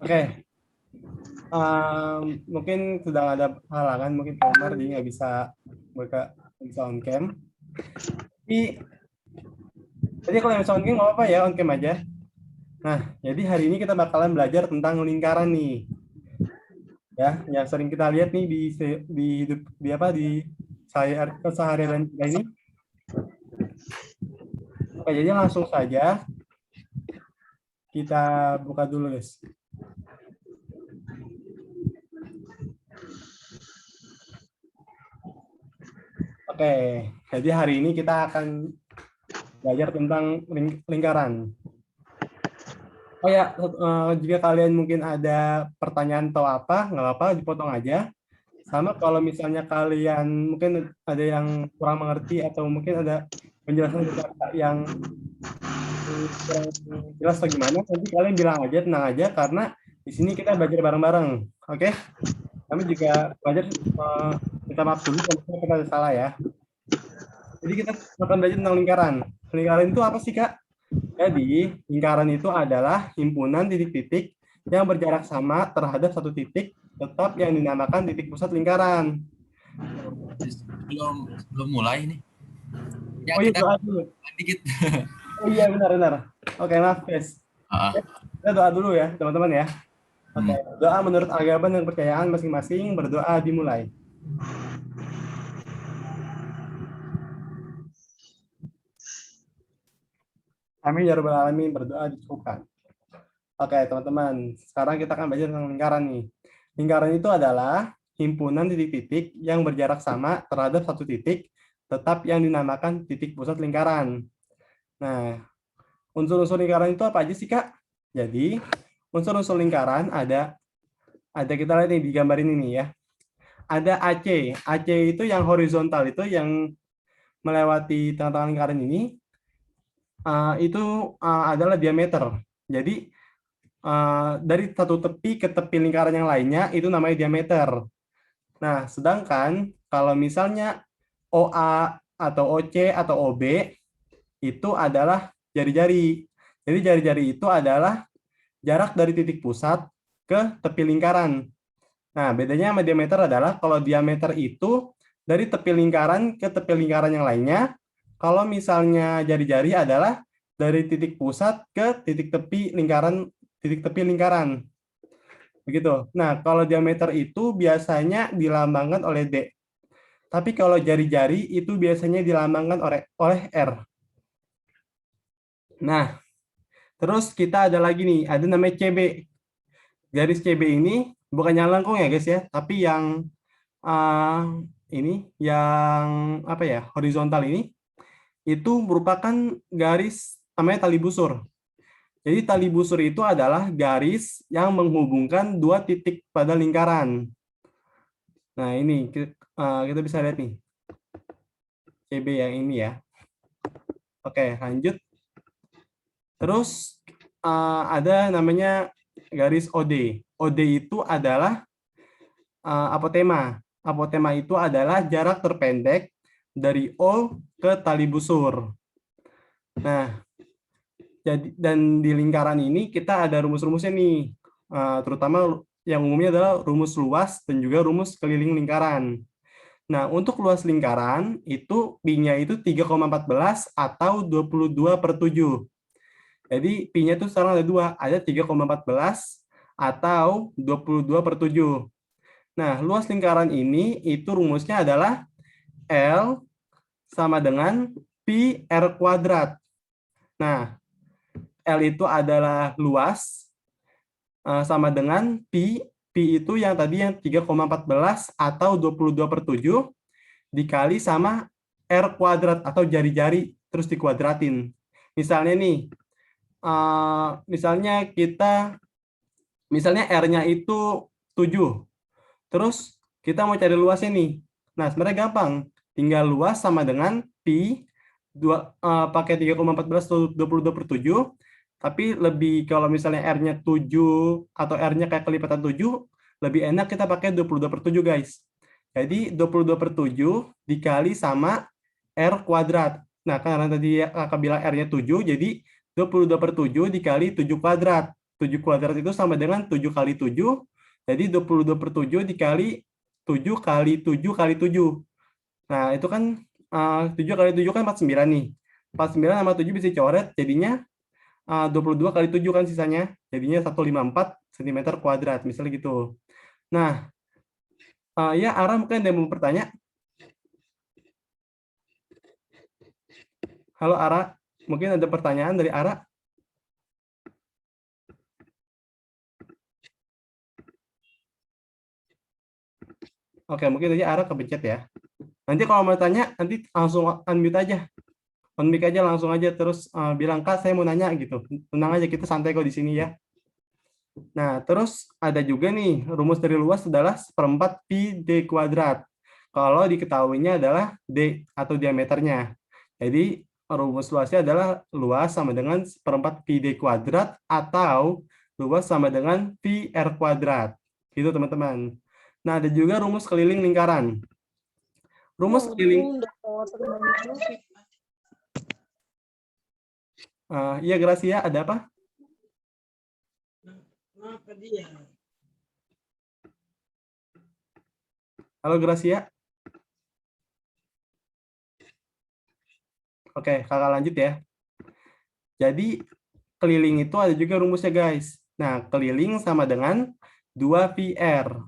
Oke, mungkin sedang ada halangan, mungkin Pak Umar dia nggak bisa buka, bisa on cam. Jadi kalau yang bisa on cam nggak apa-apa ya, on cam aja. Nah, jadi hari ini kita bakalan belajar tentang lingkaran nih, ya, yang sering kita lihat nih di hidup di apa di keseharian kita ini. Oke, jadi langsung saja kita buka dulu, guys. Oke, jadi hari ini kita akan belajar tentang lingkaran. Oh ya, jika kalian mungkin ada pertanyaan atau apa, nggak apa-apa, dipotong aja. Sama kalau misalnya kalian mungkin ada yang kurang mengerti atau mungkin ada penjelasan yang kurang jelas atau gimana, nanti kalian bilang aja, tenang aja, karena di sini kita belajar bareng-bareng. Oke? Kami juga belajar, minta maaf dulu kalau kita ada salah ya. Jadi kita akan belajar tentang lingkaran. Lingkaran itu apa sih, Kak? Jadi, lingkaran itu adalah himpunan titik-titik yang berjarak sama terhadap satu titik tetap yang dinamakan titik pusat lingkaran. Belum mulai nih. Ya, Oh iya, kita doa dulu. dikit. Oh iya, benar-benar. Oke, maaf, guys. Kita doa dulu ya, teman-teman ya. Oke, doa menurut agama dan kepercayaan masing-masing, berdoa dimulai. Amin ya rabbal alamin, berdoa dicukupkan. Oke, teman-teman. Sekarang kita akan belajar tentang lingkaran nih. Lingkaran itu adalah himpunan titik-titik yang berjarak sama terhadap satu titik, tetap yang dinamakan titik pusat lingkaran. Nah, unsur-unsur lingkaran itu apa aja sih, Kak? Jadi, unsur-unsur lingkaran ada kita lihat nih di gambar ini ya. Ada AC. AC itu yang horizontal, itu yang melewati tengah-tengah lingkaran ini, itu adalah diameter. Jadi, dari satu tepi ke tepi lingkaran yang lainnya itu namanya diameter. Nah, sedangkan kalau misalnya OA atau OC atau OB itu adalah jari-jari. Jadi jari-jari itu adalah jarak dari titik pusat ke tepi lingkaran. Nah, bedanya sama diameter adalah kalau diameter itu dari tepi lingkaran ke tepi lingkaran yang lainnya. Kalau misalnya jari-jari adalah dari titik pusat ke titik tepi lingkaran, Begitu. Nah, kalau diameter itu biasanya dilambangkan oleh D. Tapi kalau jari-jari itu biasanya dilambangkan oleh R. Nah, terus kita ada lagi nih, ada namanya CB. Garis CB ini bukan yang lengkung ya guys ya, tapi yang ini, yang apa ya, horizontal ini, itu merupakan garis namanya tali busur. Jadi tali busur itu adalah garis yang menghubungkan dua titik pada lingkaran. Nah ini kita bisa lihat nih, CB yang ini ya. Oke, lanjut. Terus ada namanya garis OD. OD itu adalah apotema. Apotema itu adalah jarak terpendek dari O ke tali busur. Nah, dan di lingkaran ini kita ada rumus-rumusnya nih. Terutama yang umumnya adalah rumus luas dan juga rumus keliling lingkaran. Nah, untuk luas lingkaran itu pi-nya itu 3,14 atau 22/7. Jadi pi-nya itu sekarang ada dua, ada 3,14 atau 22/7. Nah, luas lingkaran ini itu rumusnya adalah L sama dengan pi R kuadrat. Nah, L itu adalah luas sama dengan pi. Pi itu yang tadi yang 3,14 atau 22/7 dikali sama R kuadrat atau jari-jari terus dikuadratin. Misalnya nih, misalnya R-nya itu 7. Terus kita mau cari luasnya nih. Nah, sebenarnya gampang. Tinggal luas sama dengan pi pakai 3,14 atau 22/7. Tapi lebih kalau misalnya R-nya 7 atau R-nya kayak kelipatan 7, lebih enak kita pakai 22/7, guys. Jadi 22/7 dikali sama R kuadrat. Nah, karena tadi kakak bilang R-nya 7, jadi 22/7 dikali 7 kuadrat. 7 kuadrat itu sama dengan 7 kali 7. Jadi 22/7 dikali 7 kali 7 kali 7. Nah, itu kan 7 kali 7 kan 49 nih. 49 sama 7 bisa coret, jadinya 22 kali 7 kan sisanya. Jadinya 154 cm kuadrat, misalnya gitu. Nah, ya Ara mungkin ada yang mau bertanya? Halo Ara, mungkin ada pertanyaan dari Ara? Oke, mungkin aja Ara kepencet ya. Nanti kalau mau tanya, nanti langsung unmute aja. On-mic aja langsung aja, terus bilang, Kak, saya mau nanya gitu. Tenang aja, kita santai kok di sini ya. Nah, terus ada juga nih, rumus dari luas adalah 1/4 pi d kuadrat. Kalau diketahuinya adalah d atau diameternya. Jadi, rumus luasnya adalah luas sama dengan 1/4 pi d kuadrat atau luas sama dengan pi r kuadrat. Gitu, teman-teman. Nah, ada juga rumus keliling lingkaran. Rumus keliling... Iya, Gracia, ada apa? Halo, Gracia. Oke, kakak lanjut ya. Jadi, keliling itu ada juga rumusnya, guys. Nah, keliling sama dengan 2πr.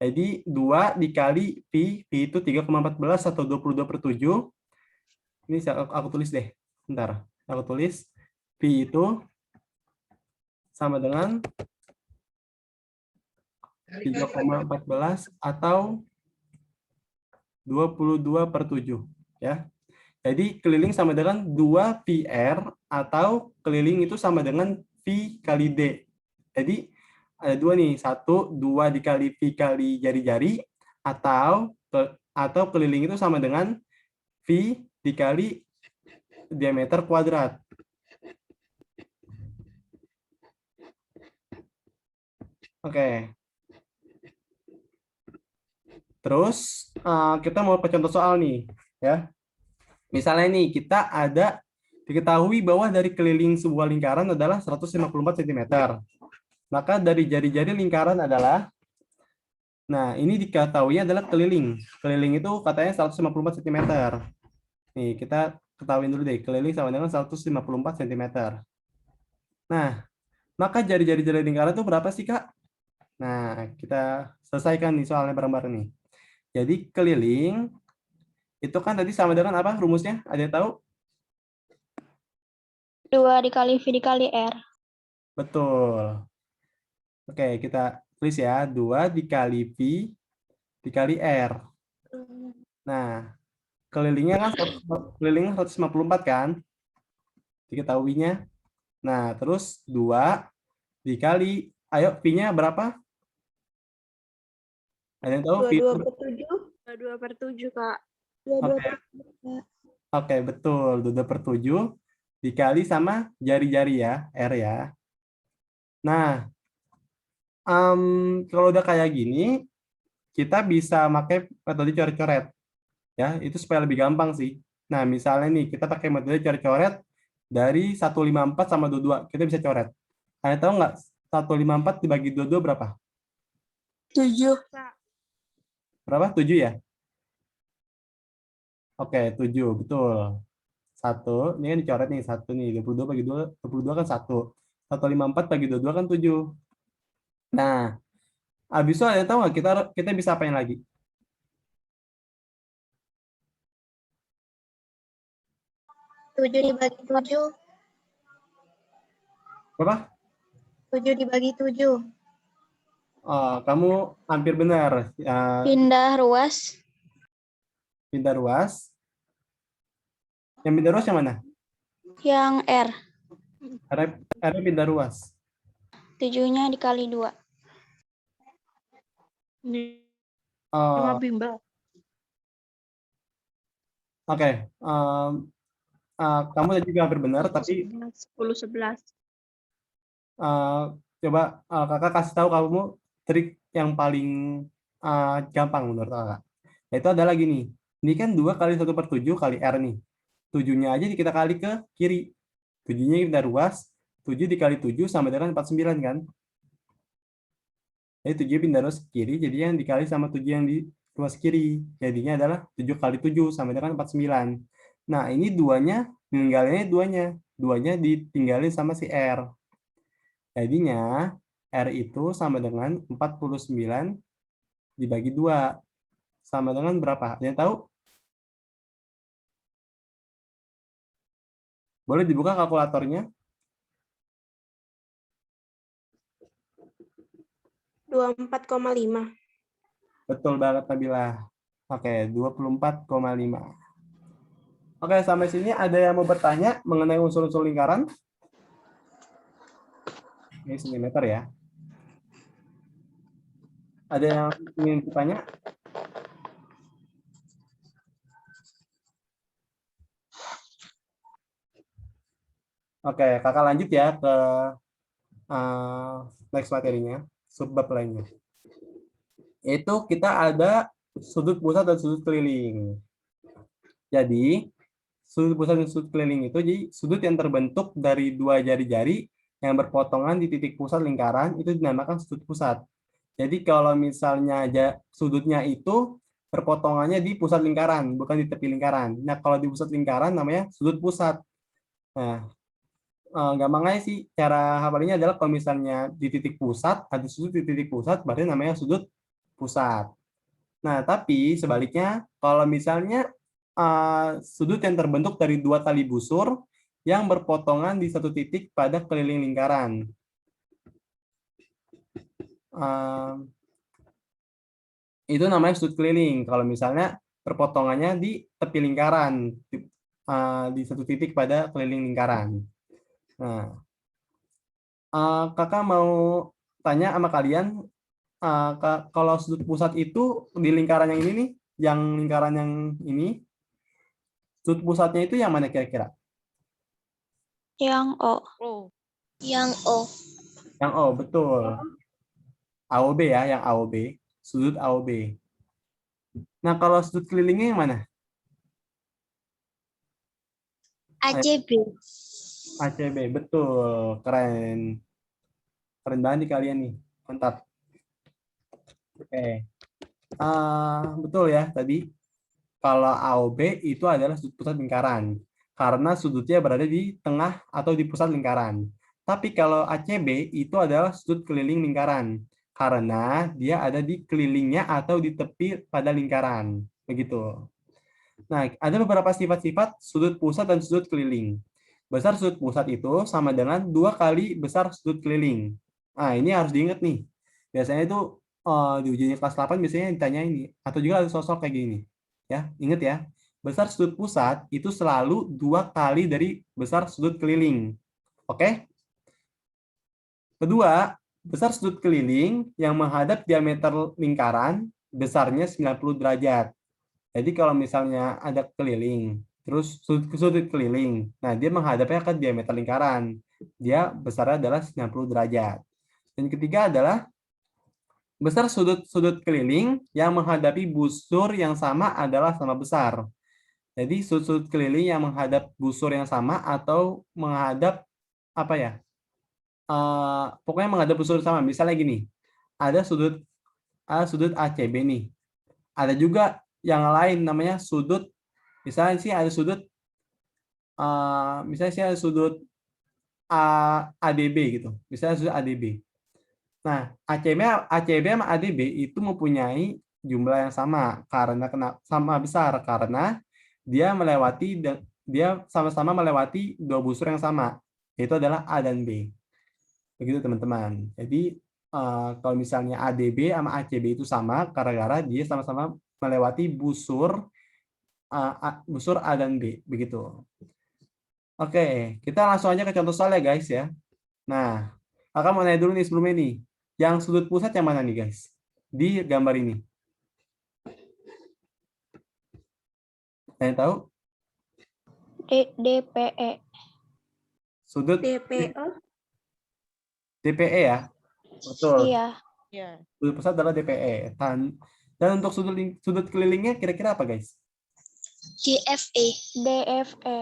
Jadi, 2 dikali pi, pi itu 3,14 atau 22/7. Ini aku tulis deh. Bentar, aku tulis. Pi itu sama dengan 3,14 atau 22/7. Ya. Jadi, keliling sama dengan 2πr atau keliling itu sama dengan pi kali d. Jadi, ada dua nih, 1, 2 dikali pi kali jari-jari, atau keliling itu sama dengan pi dikali diameter kuadrat. Oke. Terus kita mau ke contoh soal nih, ya. Misalnya nih, kita ada diketahui bahwa dari keliling sebuah lingkaran adalah 154 cm. Maka dari jari-jari lingkaran adalah, nah ini diketahui adalah keliling. Keliling itu katanya 154 cm. Nih, kita ketahuin dulu deh, keliling sama dengan 154 cm. Nah, maka jari-jari lingkaran itu berapa sih, Kak? Nah, kita selesaikan nih soalnya bareng-bareng nih. Jadi keliling itu kan tadi sama dengan apa rumusnya? Ada yang tahu? 2 dikali V dikali R. Betul. Oke, kita tulis ya. 2 dikali V dikali R. Nah, kelilingnya kan 154 kan? Diketahuinya. Nah, terus 2 dikali, ayo V-nya berapa? Ada yang tahu? 22/7. 22/7, Kak. 22/7. Oke, betul. 22/7 dikali sama jari-jari ya, R ya. Nah, kalau udah kayak gini, kita bisa pakai metode coret-coret. Ya, itu supaya lebih gampang sih. Nah, misalnya nih, kita pakai metode coret-coret dari 154 sama 22. Kita bisa coret. Kalian tahu nggak 154 dibagi 22 berapa? 7. Berapa? 7 ya? Oke, 7. Betul. 1, ini kan dicoret nih. 1 nih, 22 bagi 2, 22 kan 1. 154 bagi 22 kan 7. Nah, habis itu ada yang tahu nggak kita bisa apain lagi? Tujuh dibagi 7. Berapa? 7 dibagi 7. Oh, kamu hampir benar. Pindah ruas. Pindah ruas. Yang pindah ruas yang mana? Yang R. R pindah ruas. 7-nya dikali 2. Oh, bimbang. Oke. Kamu tadi juga hampir benar, tapi 10/11. coba kakak kasih tahu kamu trik yang paling gampang menurut kakak. Itu ada lagi nih. Ini kan 2 kali 1/7 kali R nih. 7-nya aja kita kali ke kiri. 7-nya kita ruas. 7 dikali 7 sama dengan 49 kan? Jadi 7 pindah ruas ke kiri, jadi yang dikali sama 7 yang di ruas kiri. Jadinya adalah 7 kali 7 sama dengan 49. Nah, ini duanya, ninggalinnya duanya. Duanya ditinggalin sama si R. Jadinya, R itu sama dengan 49 dibagi 2. Sama dengan berapa? Ada yang tahu? Boleh dibuka kalkulatornya? 24,5. Betul banget, Nabila. Oke, 24,5. Oke, sampai sini ada yang mau bertanya mengenai unsur-unsur lingkaran? Ini sentimeter ya. Ada yang ingin bertanya? Oke, kakak lanjut ya ke next materinya, subbab lainnya. Yaitu kita ada sudut pusat dan sudut keliling. Jadi, sudut pusat dan sudut keliling itu jadi sudut yang terbentuk dari dua jari-jari yang berpotongan di titik pusat lingkaran itu dinamakan sudut pusat. Jadi kalau misalnya aja sudutnya itu perpotongannya di pusat lingkaran, bukan di tepi lingkaran. Nah, kalau di pusat lingkaran namanya sudut pusat. Nah, gampangnya sih cara hafalinnya adalah kalau misalnya di titik pusat, ada sudut di titik pusat, berarti namanya sudut pusat. Nah, tapi sebaliknya, kalau misalnya sudut yang terbentuk dari dua tali busur yang berpotongan di satu titik pada keliling lingkaran. Itu namanya sudut keliling. Kalau misalnya perpotongannya di tepi lingkaran, di satu titik pada keliling lingkaran. Nah, kakak mau tanya sama kalian, kalau sudut pusat itu di lingkaran yang ini nih, yang lingkaran yang ini, sudut pusatnya itu yang mana kira-kira? Yang O. Yang O. Yang O, betul. AOB ya, yang AOB. Sudut AOB. Nah, kalau sudut kelilingnya yang mana? ACB. ACB, betul. Keren. Keren banget nih kalian nih. Mantap. Oke. Betul ya tadi. Kalau AOB itu adalah sudut pusat lingkaran. Karena sudutnya berada di tengah atau di pusat lingkaran. Tapi kalau ACB itu adalah sudut keliling lingkaran. Karena dia ada di kelilingnya atau di tepi pada lingkaran. Begitu. Nah, ada beberapa sifat-sifat sudut pusat dan sudut keliling. Besar sudut pusat itu sama dengan 2 kali besar sudut keliling. Nah, ini harus diingat nih. Biasanya itu di ujian kelas 8 biasanya ditanya ini. Atau juga ada sosok kayak gini. Ya, ingat ya. Besar sudut pusat itu selalu 2 kali dari besar sudut keliling. Oke? Kedua, besar sudut keliling yang menghadap diameter lingkaran besarnya 90 derajat. Jadi kalau misalnya ada keliling, terus sudut keliling, nah dia menghadapnya ke diameter lingkaran. Dia besarnya adalah 90 derajat. Dan ketiga adalah besar sudut keliling yang menghadapi busur yang sama adalah sama besar. Jadi sudut keliling yang menghadap busur yang sama atau menghadap apa ya? Pokoknya menghadap busur sama. Misalnya gini, ada sudut ACB nih. Ada juga yang lain namanya sudut, misalnya sih ada sudut misalnya sih ada sudut ADB gitu. Misalnya sudut ADB. Nah, ACB sama ADB itu mempunyai jumlah yang sama karena sama besar karena dia sama-sama melewati dua busur yang sama, yaitu adalah A dan B. Begitu teman-teman. Jadi kalau misalnya ADB sama ACB itu sama gara-gara dia sama-sama melewati busur A dan B, begitu. Oke, kita langsung aja ke contoh soal ya guys ya. Nah, kakak mau nanya dulu nih sebelumnya nih. Yang sudut pusat yang mana nih guys? Di gambar ini. Saya tahu? DPE. Sudut DPE. DPE ya? Betul. Iya. Sudut pusat adalah DPE. Dan untuk sudut kelilingnya kira-kira apa guys? DFE. DFE.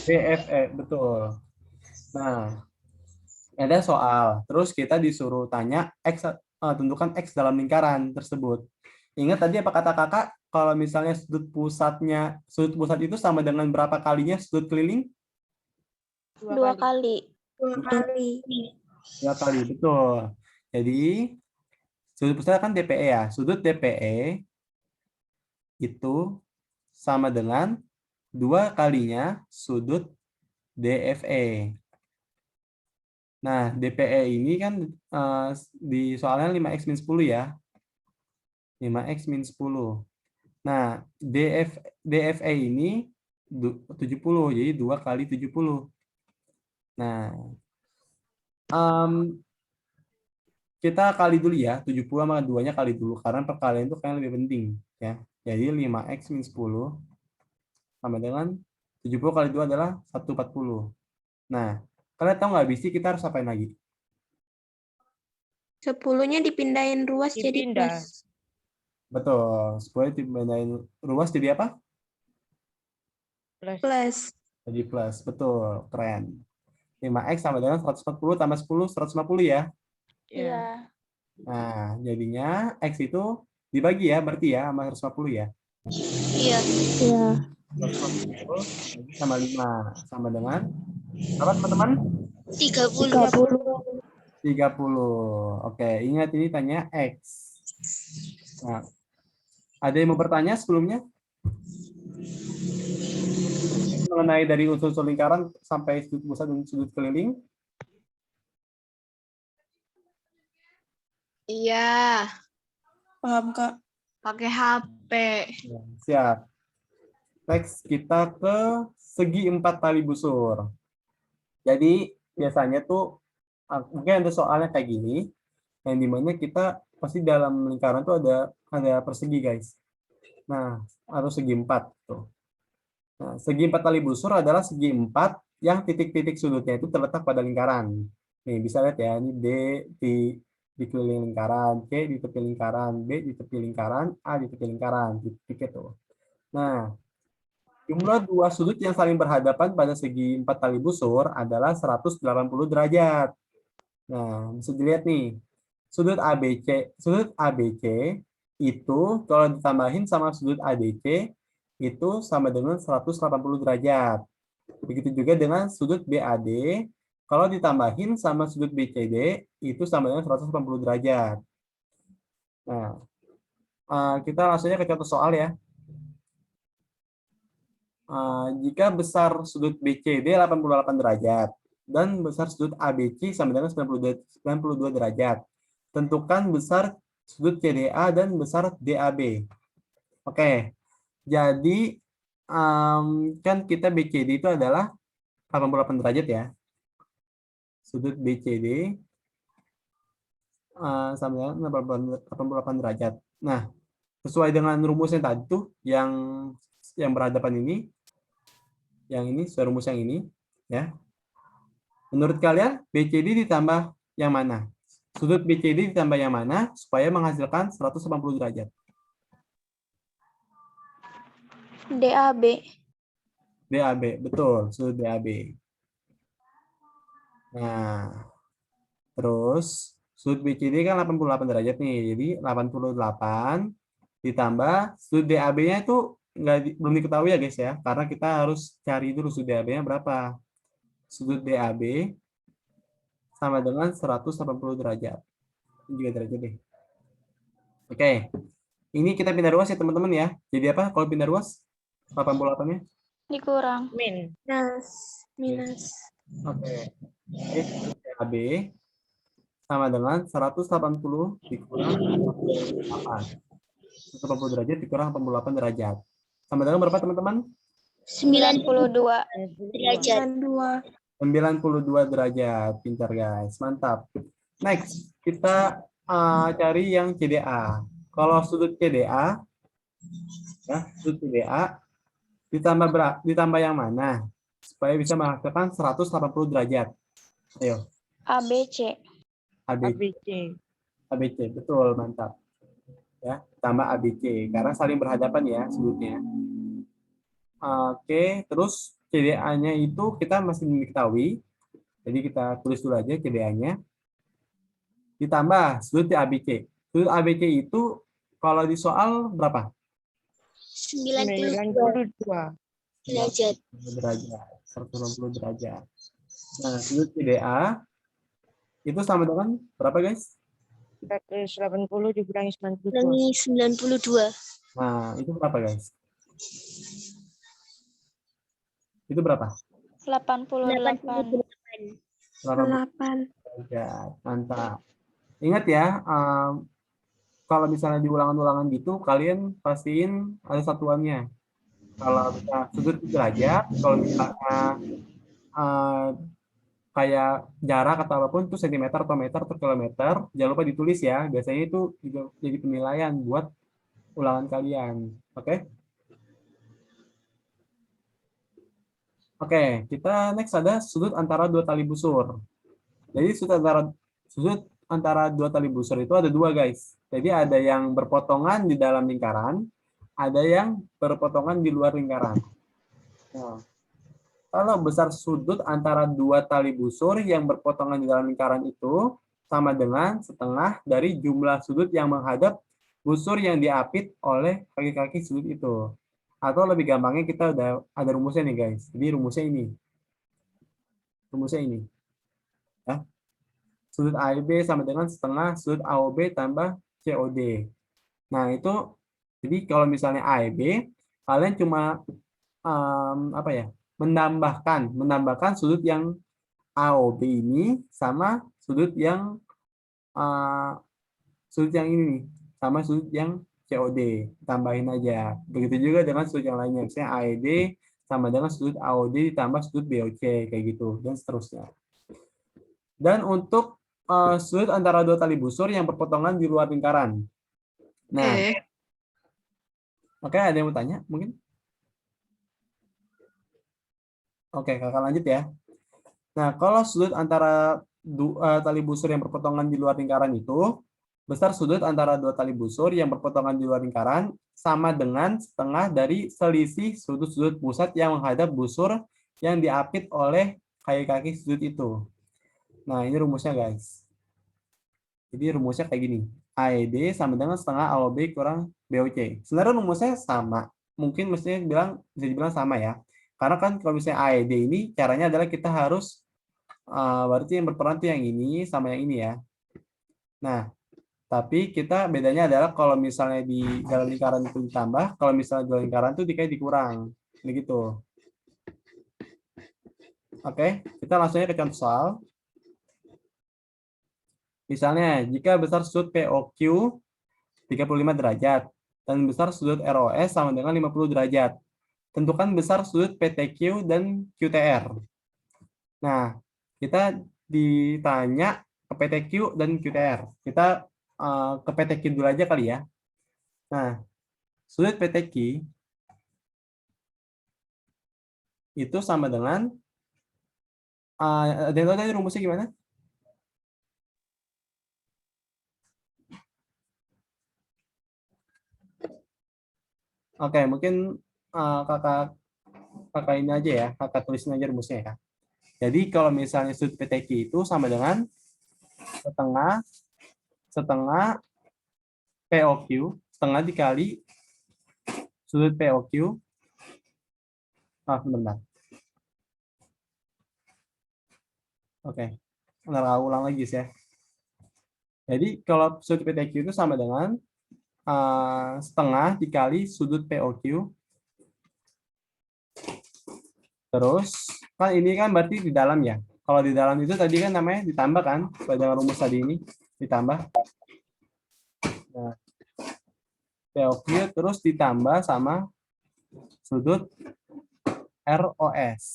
DFE, betul. Nah, ada soal. Terus kita disuruh tanya X, tentukan X dalam lingkaran tersebut. Ingat tadi apa kata kakak? Kalau misalnya sudut pusat itu sama dengan berapa kalinya sudut keliling? 2 kali. 2 kali. 2 kali, betul. Jadi, sudut pusat kan DPE ya. Sudut DPE itu sama dengan 2 kalinya sudut DFE. Nah, DPE ini kan di soalnya 5x min 10 ya. 5x min 10. Nah, DFE ini 70, jadi 2 kali 70. Nah, kita kali dulu ya, 70 sama 2-nya kali dulu, karena perkalian itu kayaknya lebih penting. Ya. Jadi 5x min 10 sama dengan 70 kali 2 adalah 140. Nah, kalian tahu nggak bisi kita harus apain lagi? 10-nya dipindahin ruas jadi plus. Betul, 10 dipindahin ruas jadi apa? Plus. Jadi plus, betul, keren. 5x sama dengan 140 tambah 10, 150 ya. Iya. Nah, jadinya x itu dibagi ya, berarti ya, sama 150 ya. Iya. Iya. 150 sama 5, sama dengan berapa teman-teman? 30. 30. Oke, ingat ini tanya x. Nah, ada yang mau bertanya sebelumnya? Mengenai dari unsur-unsur lingkaran sampai sudut pusat dan sudut keliling? Iya, Paham, Kak? pakai HP. Ya, siap. Next, kita ke segi 4 tali busur. Jadi, biasanya tuh, mungkin ada soalnya kayak gini, yang dimana kita pasti dalam lingkaran tuh ada persegi, guys. Nah, atau segi 4. Tuh. Nah, segi 4 tali busur adalah segi 4 yang titik-titik sudutnya itu terletak pada lingkaran. Nih, bisa lihat ya, ini D di keliling lingkaran, C di tepi lingkaran, B di tepi lingkaran, A di tepi lingkaran, titik itu. Nah, jumlah dua sudut yang saling berhadapan pada segi 4 tali busur adalah 180 derajat. Nah, bisa dilihat nih, sudut ABC itu kalau ditambahin sama sudut ADC itu sama dengan 180 derajat. Begitu juga dengan sudut BAD, kalau ditambahin sama sudut BCD, itu sama dengan 180 derajat. Nah, kita langsung aja ke contoh soal ya. Jika besar sudut BCD 88 derajat, dan besar sudut ABC sama dengan 92 derajat, tentukan besar sudut CDA dan besar DAB. Oke, jadi kan kita BCD itu adalah 88 derajat ya. Sudut BCD sama dengan 88 derajat. Nah, sesuai dengan rumusnya tadi tuh yang berhadapan ini, yang ini, sesuai rumus yang ini, ya. Menurut kalian BCD ditambah yang mana? Sudut BCD ditambah yang mana supaya menghasilkan 180 derajat? DAB. DAB, betul, sudut DAB. Nah, terus sudut BCD kan 88 derajat nih. Jadi 88 ditambah sudut DAB-nya itu belum diketahui ya guys ya. Karena kita harus cari dulu sudut DAB-nya berapa. Sudut DAB sama dengan 180 derajat. Ini juga derajat deh. Oke. Ini kita pindah ruas ya teman-teman ya. Jadi apa kalau pindah ruas? 88-nya? Dikurang. Minus. Oke. DAB sama dengan 180 dikurang 88. 180 derajat dikurang 88 derajat. Sama dengan berapa teman-teman? 92. Derajat. 92 derajat. Pintar guys, mantap. Next, kita cari yang CDA. Kalau sudut CDA, ya, sudut CDA ditambah yang mana? Supaya bisa menghasilkan 180 derajat. Ayo. ABC. ABC, betul, mantap. Ya, tambah ABC karena saling berhadapan ya sudutnya. Oke, terus CDA-nya itu kita masih mengetahui Jadi kita tulis dulu aja CBA-nya. Ditambah sudut ABC. Sudut ABC itu kalau di soal berapa? 92 derajat. Derajat. 180 derajat. Nah, sudut CDA itu sama dengan berapa, guys? 180 dikurangi 92. Kurangi 92. Nah, itu berapa, guys? Itu berapa? 88. 8 derajat. Mantap. Ingat ya, kalau misalnya di ulangan-ulangan gitu, kalian pastiin ada satuannya. Kalau misalnya sudut derajat, kalau misalnya kayak jarak atau apapun itu sentimeter atau meter atau kilometer, jangan lupa ditulis ya. Biasanya itu juga jadi penilaian buat ulangan kalian. Oke? Oke, kita next ada sudut antara dua tali busur. Jadi sudut antara dua tali busur itu ada dua, guys. Jadi ada yang berpotongan di dalam lingkaran, ada yang berpotongan di luar lingkaran. Nah, kalau besar sudut antara dua tali busur yang berpotongan di dalam lingkaran itu sama dengan setengah dari jumlah sudut yang menghadap busur yang diapit oleh kaki-kaki sudut itu. Atau lebih gampangnya kita udah ada rumusnya nih, guys. Jadi rumusnya ini. Rumusnya ini. Ya. Sudut AEB sama dengan setengah sudut AOB tambah COD. Nah, itu jadi kalau misalnya AEB, kalian cuma menambahkan sudut yang AOB ini sama sudut yang ini nih, sama sudut yang COD, tambahin aja. Begitu juga dengan sudut yang lainnya, misalnya AED sama dengan sudut AOD ditambah sudut BOC kayak gitu dan seterusnya. Dan untuk sudut antara dua tali busur yang berpotongan di luar lingkaran. Nah, oke, ada yang mau tanya mungkin? Oke, kakak lanjut ya. Nah, kalau sudut antara tali busur yang berpotongan di luar lingkaran itu, besar sudut antara dua tali busur yang berpotongan di luar lingkaran sama dengan setengah dari selisih sudut-sudut pusat yang menghadap busur yang diapit oleh kaki-kaki sudut itu. Nah, ini rumusnya, guys. Jadi rumusnya kayak gini. AED sama dengan setengah AOB kurang BOC. Sebenarnya rumusnya sama. Mungkin mestinya bisa dibilang sama ya. Karena kan kalau misalnya AED ini caranya adalah kita harus berarti yang berperan itu yang ini sama yang ini ya. Nah, tapi kita bedanya adalah kalau misalnya di dalam lingkaran itu ditambah, kalau misalnya di dalam lingkaran itu dikurang. Begitu. Oke, kita langsung aja ke contoh soal. Misalnya, jika besar sudut POQ 35 derajat dan besar sudut ROS sama dengan 50 derajat. Tentukan besar sudut PTQ dan QTR. Nah, kita ditanya ke PTQ dan QTR. Kita ke PTQ dulu aja kali ya. Nah, sudut PTQ itu sama dengan ada yang tahu tadi rumusnya gimana? Oke, mungkin kakak ini aja ya, kakak tulisin aja rumusnya ya. Jadi kalau misalnya sudut PTQ itu sama dengan setengah POQ, setengah dikali sudut POQ. Bentar. Oke, ntar ulang lagi ya. Jadi kalau sudut PTQ itu sama dengan setengah dikali sudut POQ. Terus kan ini kan berarti di dalam ya. Kalau di dalam itu tadi kan namanya ditambah kan, pada rumus tadi ini ditambah. Nah, POQ terus ditambah sama sudut ROS.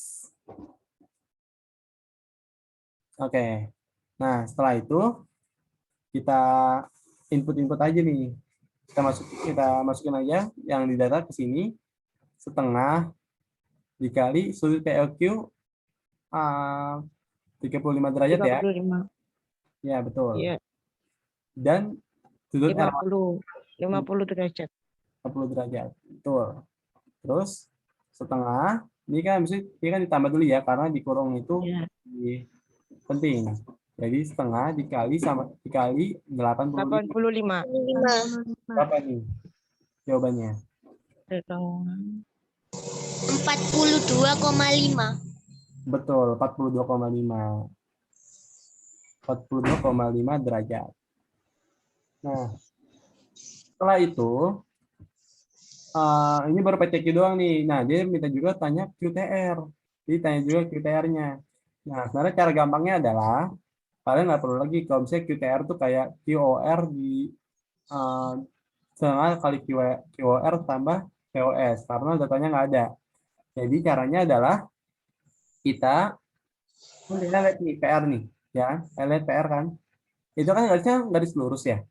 Oke. Nah, setelah itu kita input aja nih. Kita masukin aja yang di data ke sini setengah dikali sudut POQ 35 derajat 35. ya. Ya, betul. Iya. Dan sudut 50 derajat. 50 derajat. Betul. Terus setengah ini kan ditambah dulu ya karena dikurung itu Ya. Penting. Jadi setengah dikali 85. 85. 5. Berapa nih jawabannya? 42,5. Betul, 42,5. 42,5 derajat. Nah, setelah itu, ini baru PTQ doang nih. Nah, dia minta juga tanya QTR. Jadi tanya juga QTR-nya. Nah, sebenarnya cara gampangnya adalah, kalian nggak perlu lagi, kalau misalnya QTR tuh kayak QOR di setengah kali QOR tambah QOS, karena datanya nggak ada. Jadi caranya adalah, kita lihat nih PR nih, ya, lihat PR kan. Itu kan garisnya garis lurus ya.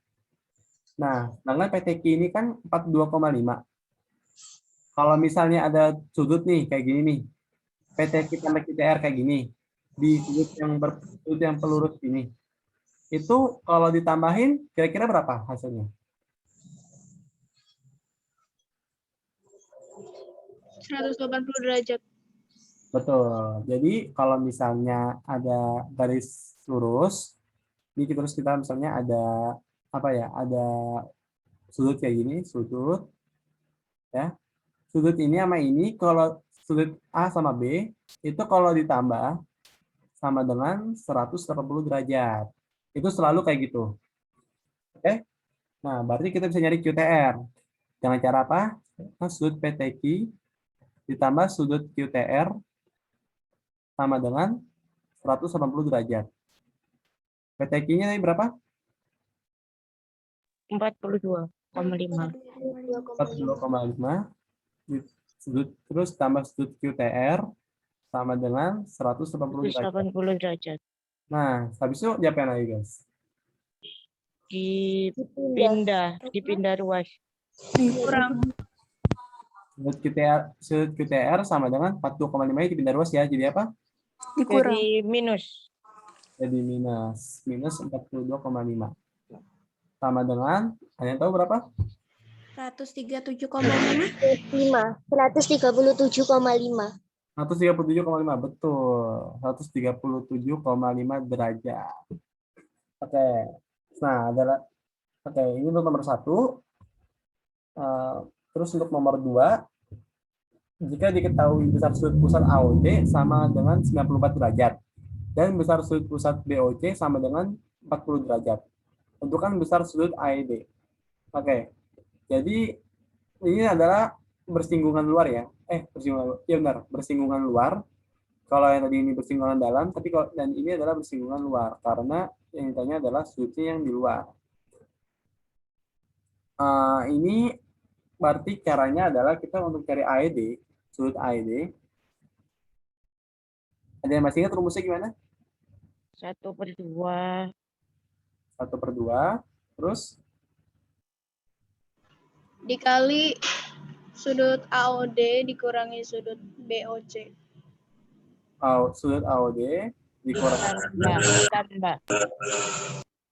Nah, sedangkan PTQ ini kan 42,5. Kalau misalnya ada sudut nih kayak gini nih, PTQ tambah QTR kayak gini, di sudut yang pelurus ini, itu kalau ditambahin kira-kira berapa hasilnya? 180 derajat. Betul. Jadi kalau misalnya ada garis lurus, ini terus kita misalnya ada apa ya? Ada sudut kayak gini, sudut ya. Sudut ini sama ini, kalau sudut A sama B itu kalau ditambah sama dengan 180 derajat. Itu selalu kayak gitu. Oke? Nah, berarti kita bisa nyari QTR. Dengan cara apa? Nah, sudut PTQ ditambah sudut QTR sama dengan 180 derajat. PTQ-nya tadi berapa? 42,5. 42,5. Sudut, terus tambah sudut QTR sama dengan 180 derajat. 180 derajat. Nah, habis itu diapain lagi, guys? Dipindah ruas. Kurang. Sudut QTR sama dengan 42,5 dipindah ruas ya. Jadi apa? Jadi minus. Jadi minus 42,5. Sama dengan, kalian tahu berapa? 137,5. 137,5. 137,5, betul. 137,5 derajat. Oke. Nah, ini untuk nomor 1. Terus untuk nomor 2, jika diketahui besar sudut pusat AOC sama dengan 94 derajat dan besar sudut pusat BOC sama dengan 40 derajat. Tentukan besar sudut AED. Oke. Jadi ini adalah bersinggungan luar ya. Bersinggungan luar. Kalau yang tadi ini bersinggungan dalam, dan ini adalah bersinggungan luar karena yang ditanya adalah sudutnya yang di luar. Ini berarti caranya adalah kita untuk cari AED, sudut AED. Ada yang masih ingat rumusnya gimana? 1/2. 1/2. Terus? Dikali sudut AOD dikurangi sudut BOC. Sudut AOD dikurangi Tambah.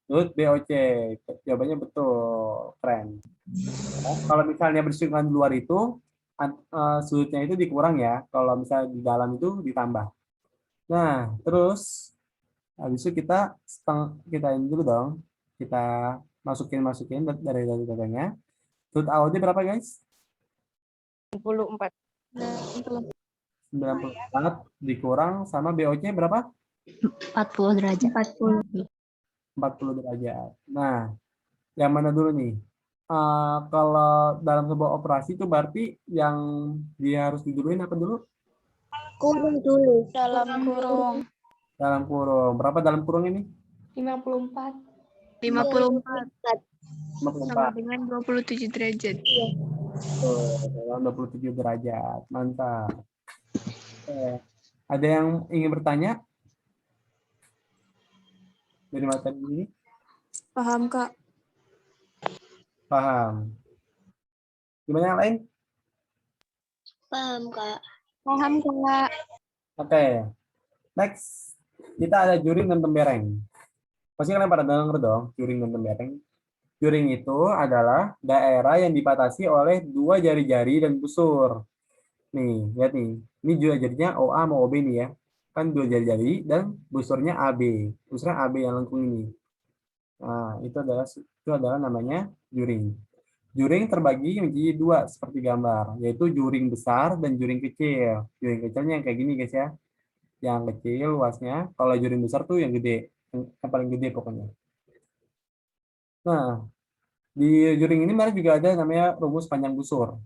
sudut BOC. Jawabannya betul. Keren. Kalau misalnya bersinggungan di luar itu, sudutnya itu dikurang ya. Kalau misalnya di dalam itu ditambah. Nah, terus habis itu kita ini dulu dong. Kita masukin dari datanya. Sudut AOD berapa, guys? 94. 94 dikurang sama BOC berapa? 40 derajat. 40 derajat. Nah, yang mana dulu nih? Kalau dalam sebuah operasi itu berarti yang dia harus diduluin apa dulu? Kurung dulu. Dalam kurung. Dalam kurung. Berapa dalam kurung ini? 54. 54 sama 54. dengan 27 derajat. Dalam 27 derajat. Mantap. Ada yang ingin bertanya? Dari materi ini? Paham, Kak? Paham. Gimana yang lain? Paham, Kak. Paham, Kak. Oke. Next. Kita ada juring dan tembereng. Pasti kalian pada denger dong, juring dan tembereng. Juring itu adalah daerah yang dibatasi oleh dua jari-jari dan busur. Nih, lihat nih. Ini juga jarinya OA sama OB nih ya. kan dua jari-jari dan busurnya AB. Busurnya AB yang lengkung ini. Nah, itu adalah namanya juring. Juring terbagi menjadi dua seperti gambar, yaitu juring besar dan juring kecil. Juring kecilnya yang kayak gini guys ya. Yang kecil luasnya, kalau juring besar tuh yang gede, yang paling gede pokoknya. Nah, di juring ini mereka juga ada namanya rumus panjang busur.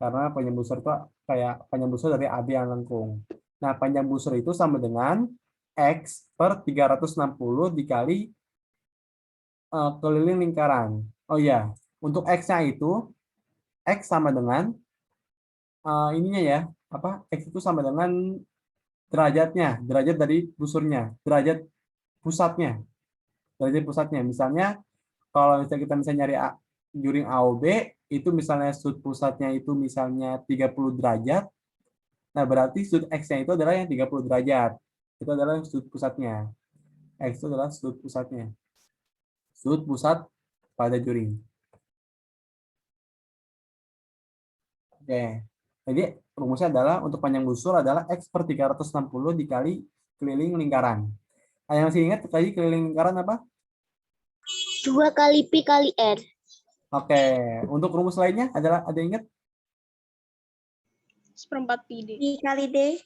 Karena panjang busur itu kayak panjang busur dari AB yang lengkung. Nah, panjang busur itu sama dengan X per 360 dikali keliling lingkaran. Oh iya, untuk X-nya itu, X sama dengan ininya ya, apa? X itu sama dengan derajatnya, derajat dari busurnya, derajat pusatnya. Derajat pusatnya. Misalnya, kalau misalnya kita bisa nyari juring AOB, itu misalnya sudut pusatnya itu misalnya 30 derajat, nah berarti sudut X-nya itu adalah yang 30 derajat. Itu adalah sudut pusatnya. X itu adalah sudut pusatnya. Sudut pusat pada juring. Oke. Jadi rumusnya adalah untuk panjang busur adalah X per 360 dikali keliling lingkaran. Yang masih ingat tadi keliling lingkaran apa? 2 kali Pi kali R. Oke. Untuk rumus lainnya ada yang ingat? 1/4 pi D. I kali D.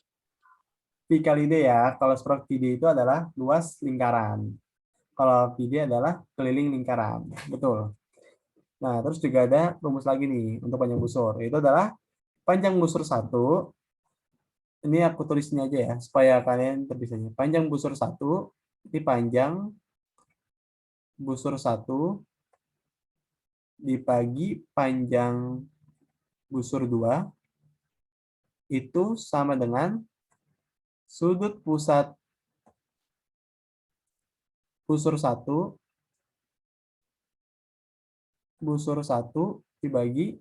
Pi kali D ya. Kalau seperti D itu adalah luas lingkaran. Kalau pi D adalah keliling lingkaran. Betul. Nah, terus juga ada rumus lagi nih untuk panjang busur. Itu adalah panjang busur 1. Ini aku tulis ini aja ya, supaya kalian terpisahnya. Panjang busur 1, ini panjang busur 1 dibagi panjang busur 2, itu sama dengan sudut pusat busur 1 dibagi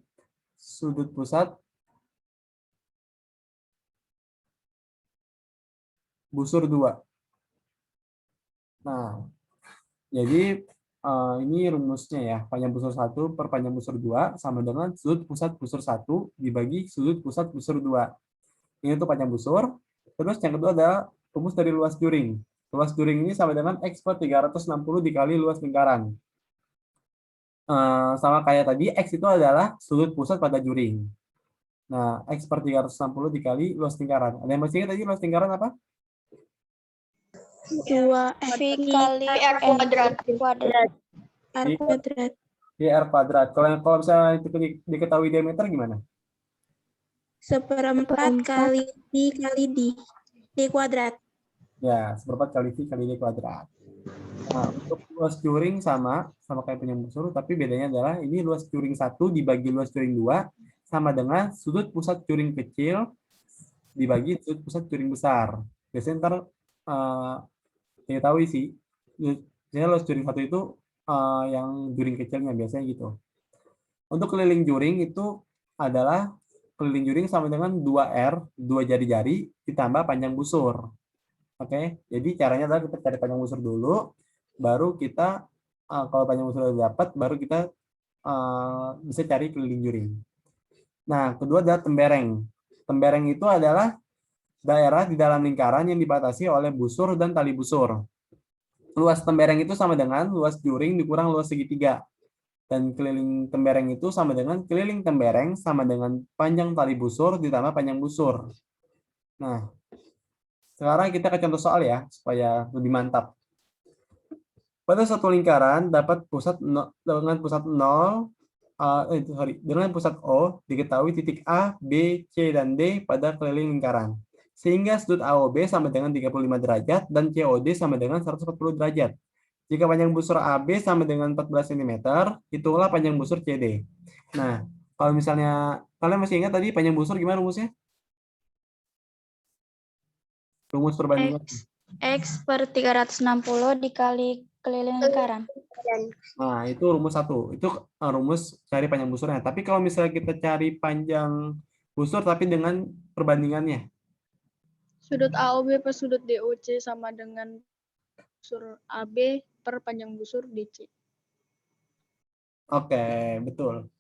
sudut pusat busur 2. Nah, jadi ini rumusnya ya, panjang busur 1 per panjang busur 2 sama dengan sudut pusat busur 1 dibagi sudut pusat busur 2. Ini tuh panjang busur. Terus yang kedua adalah rumus dari luas juring. Luas juring ini sama dengan X per 360 dikali luas lingkaran. Sama kayak tadi, X itu adalah sudut pusat pada juring. Nah, X per 360 dikali luas lingkaran. Ada yang masih ingat tadi luas lingkaran apa? 2 V kali R kuadrat. R kuadrat. R kuadrat. Kalau misalnya itu diketahui diameter gimana? 1/4 kali I kali D kuadrat. Ya, 1/4 kali V kali D kuadrat. Nah, untuk luas juring sama kayak panjang busur, tapi bedanya adalah ini luas juring 1 dibagi luas juring 2 sama dengan sudut pusat juring kecil dibagi sudut pusat juring besar. Biasanya ntar saya tahu sih, biasanya luas juring 1 itu yang juring kecilnya, biasanya gitu. Untuk keliling juring itu adalah keliling juring sama dengan 2R, 2 jari-jari ditambah panjang busur. Oke, jadi caranya adalah kita cari panjang busur dulu, baru kita kalau panjang busur sudah dapat, baru kita bisa cari keliling juring. Nah, kedua adalah tembereng. Tembereng itu adalah daerah di dalam lingkaran yang dibatasi oleh busur dan tali busur. Luas tembereng itu sama dengan luas juring dikurang luas segitiga. Dan keliling tembereng itu sama dengan keliling tembereng sama dengan panjang tali busur ditambah panjang busur. Nah, sekarang kita ke contoh soal ya, supaya lebih mantap. Pada satu lingkaran dapat dengan pusat O diketahui titik A, B, C, dan D pada keliling lingkaran. Sehingga sudut AOB sama dengan 35 derajat dan COD sama dengan 140 derajat. Jika panjang busur AB sama dengan 14 cm, hitunglah panjang busur CD. Nah, kalau misalnya kalian masih ingat tadi panjang busur gimana rumusnya? Rumus perbandingan. X per 360 dikali keliling lingkaran. Nah, itu rumus 1. Itu rumus cari panjang busurnya. Tapi kalau misalnya kita cari panjang busur tapi dengan perbandingannya. Sudut AOB per sudut DOC sama dengan busur AB per panjang busur DC. Oke, betul.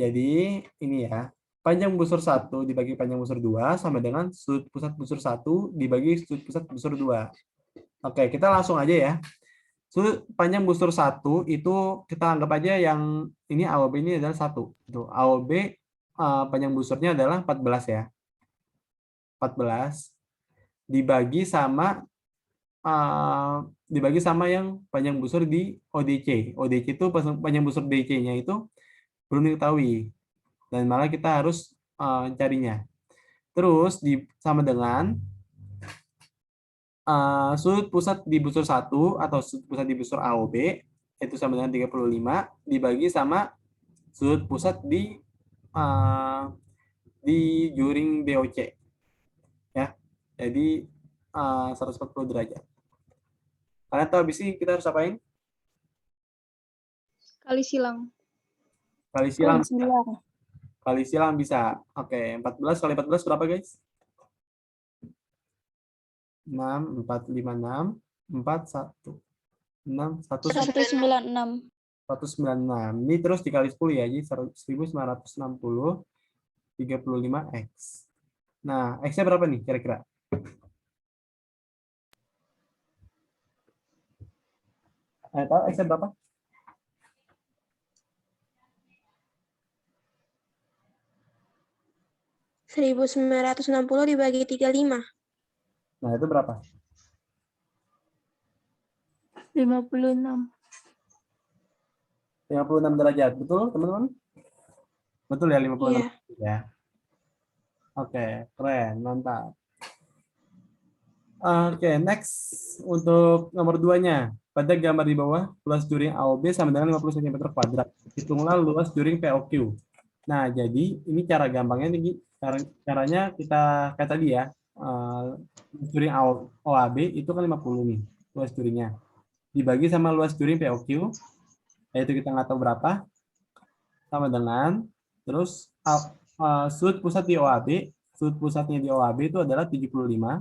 Jadi ini ya, panjang busur 1 dibagi panjang busur 2 sama dengan sudut pusat busur 1 dibagi sudut pusat busur 2. Oke, kita langsung aja ya. Sudut panjang busur 1 itu kita anggap aja yang ini AOB ini adalah 1. Tuh, AOB panjang busurnya adalah 14 ya. 14 dibagi sama yang panjang busur di ODC. ODC itu panjang busur DC-nya itu belum diketahui. Dan malah kita harus carinya. Terus sama dengan sudut pusat di busur 1 atau sudut pusat di busur AOB itu sama dengan 35 dibagi sama sudut pusat di juring DOC. Ya. Jadi 140 derajat. Kalian tahu habis ini kita harus apain? Kali silang. Kali silang. Kali silang bisa. Oke, 14 kali 14 berapa, guys? 6, 4, 5, 6, 4, 1, 6, 196. 196. Ini terus dikali 10 ya, jadi 1960, 35X. Nah, X-nya berapa nih kira-kira? Tahu X-nya berapa? (1960) dibagi 35. Nah, itu berapa? 56. 56 derajat. Betul, teman-teman? Betul ya, 56 Iya. ya. Oke, keren, mantap. Oke, next untuk nomor 2-nya. Pada gambar di bawah, luas juring AOB sama dengan 50 cm kuadrat. Hitunglah luas juring POQ. Nah, jadi ini cara gampangnya nih, caranya kita kayak tadi ya. Juring OAB itu kan 50 nih, luas juringnya. Dibagi sama luas juring POQ, yaitu kita nggak tahu berapa, sama dengan, terus sudut pusat di OAB, sudut pusatnya di OAB itu adalah 75,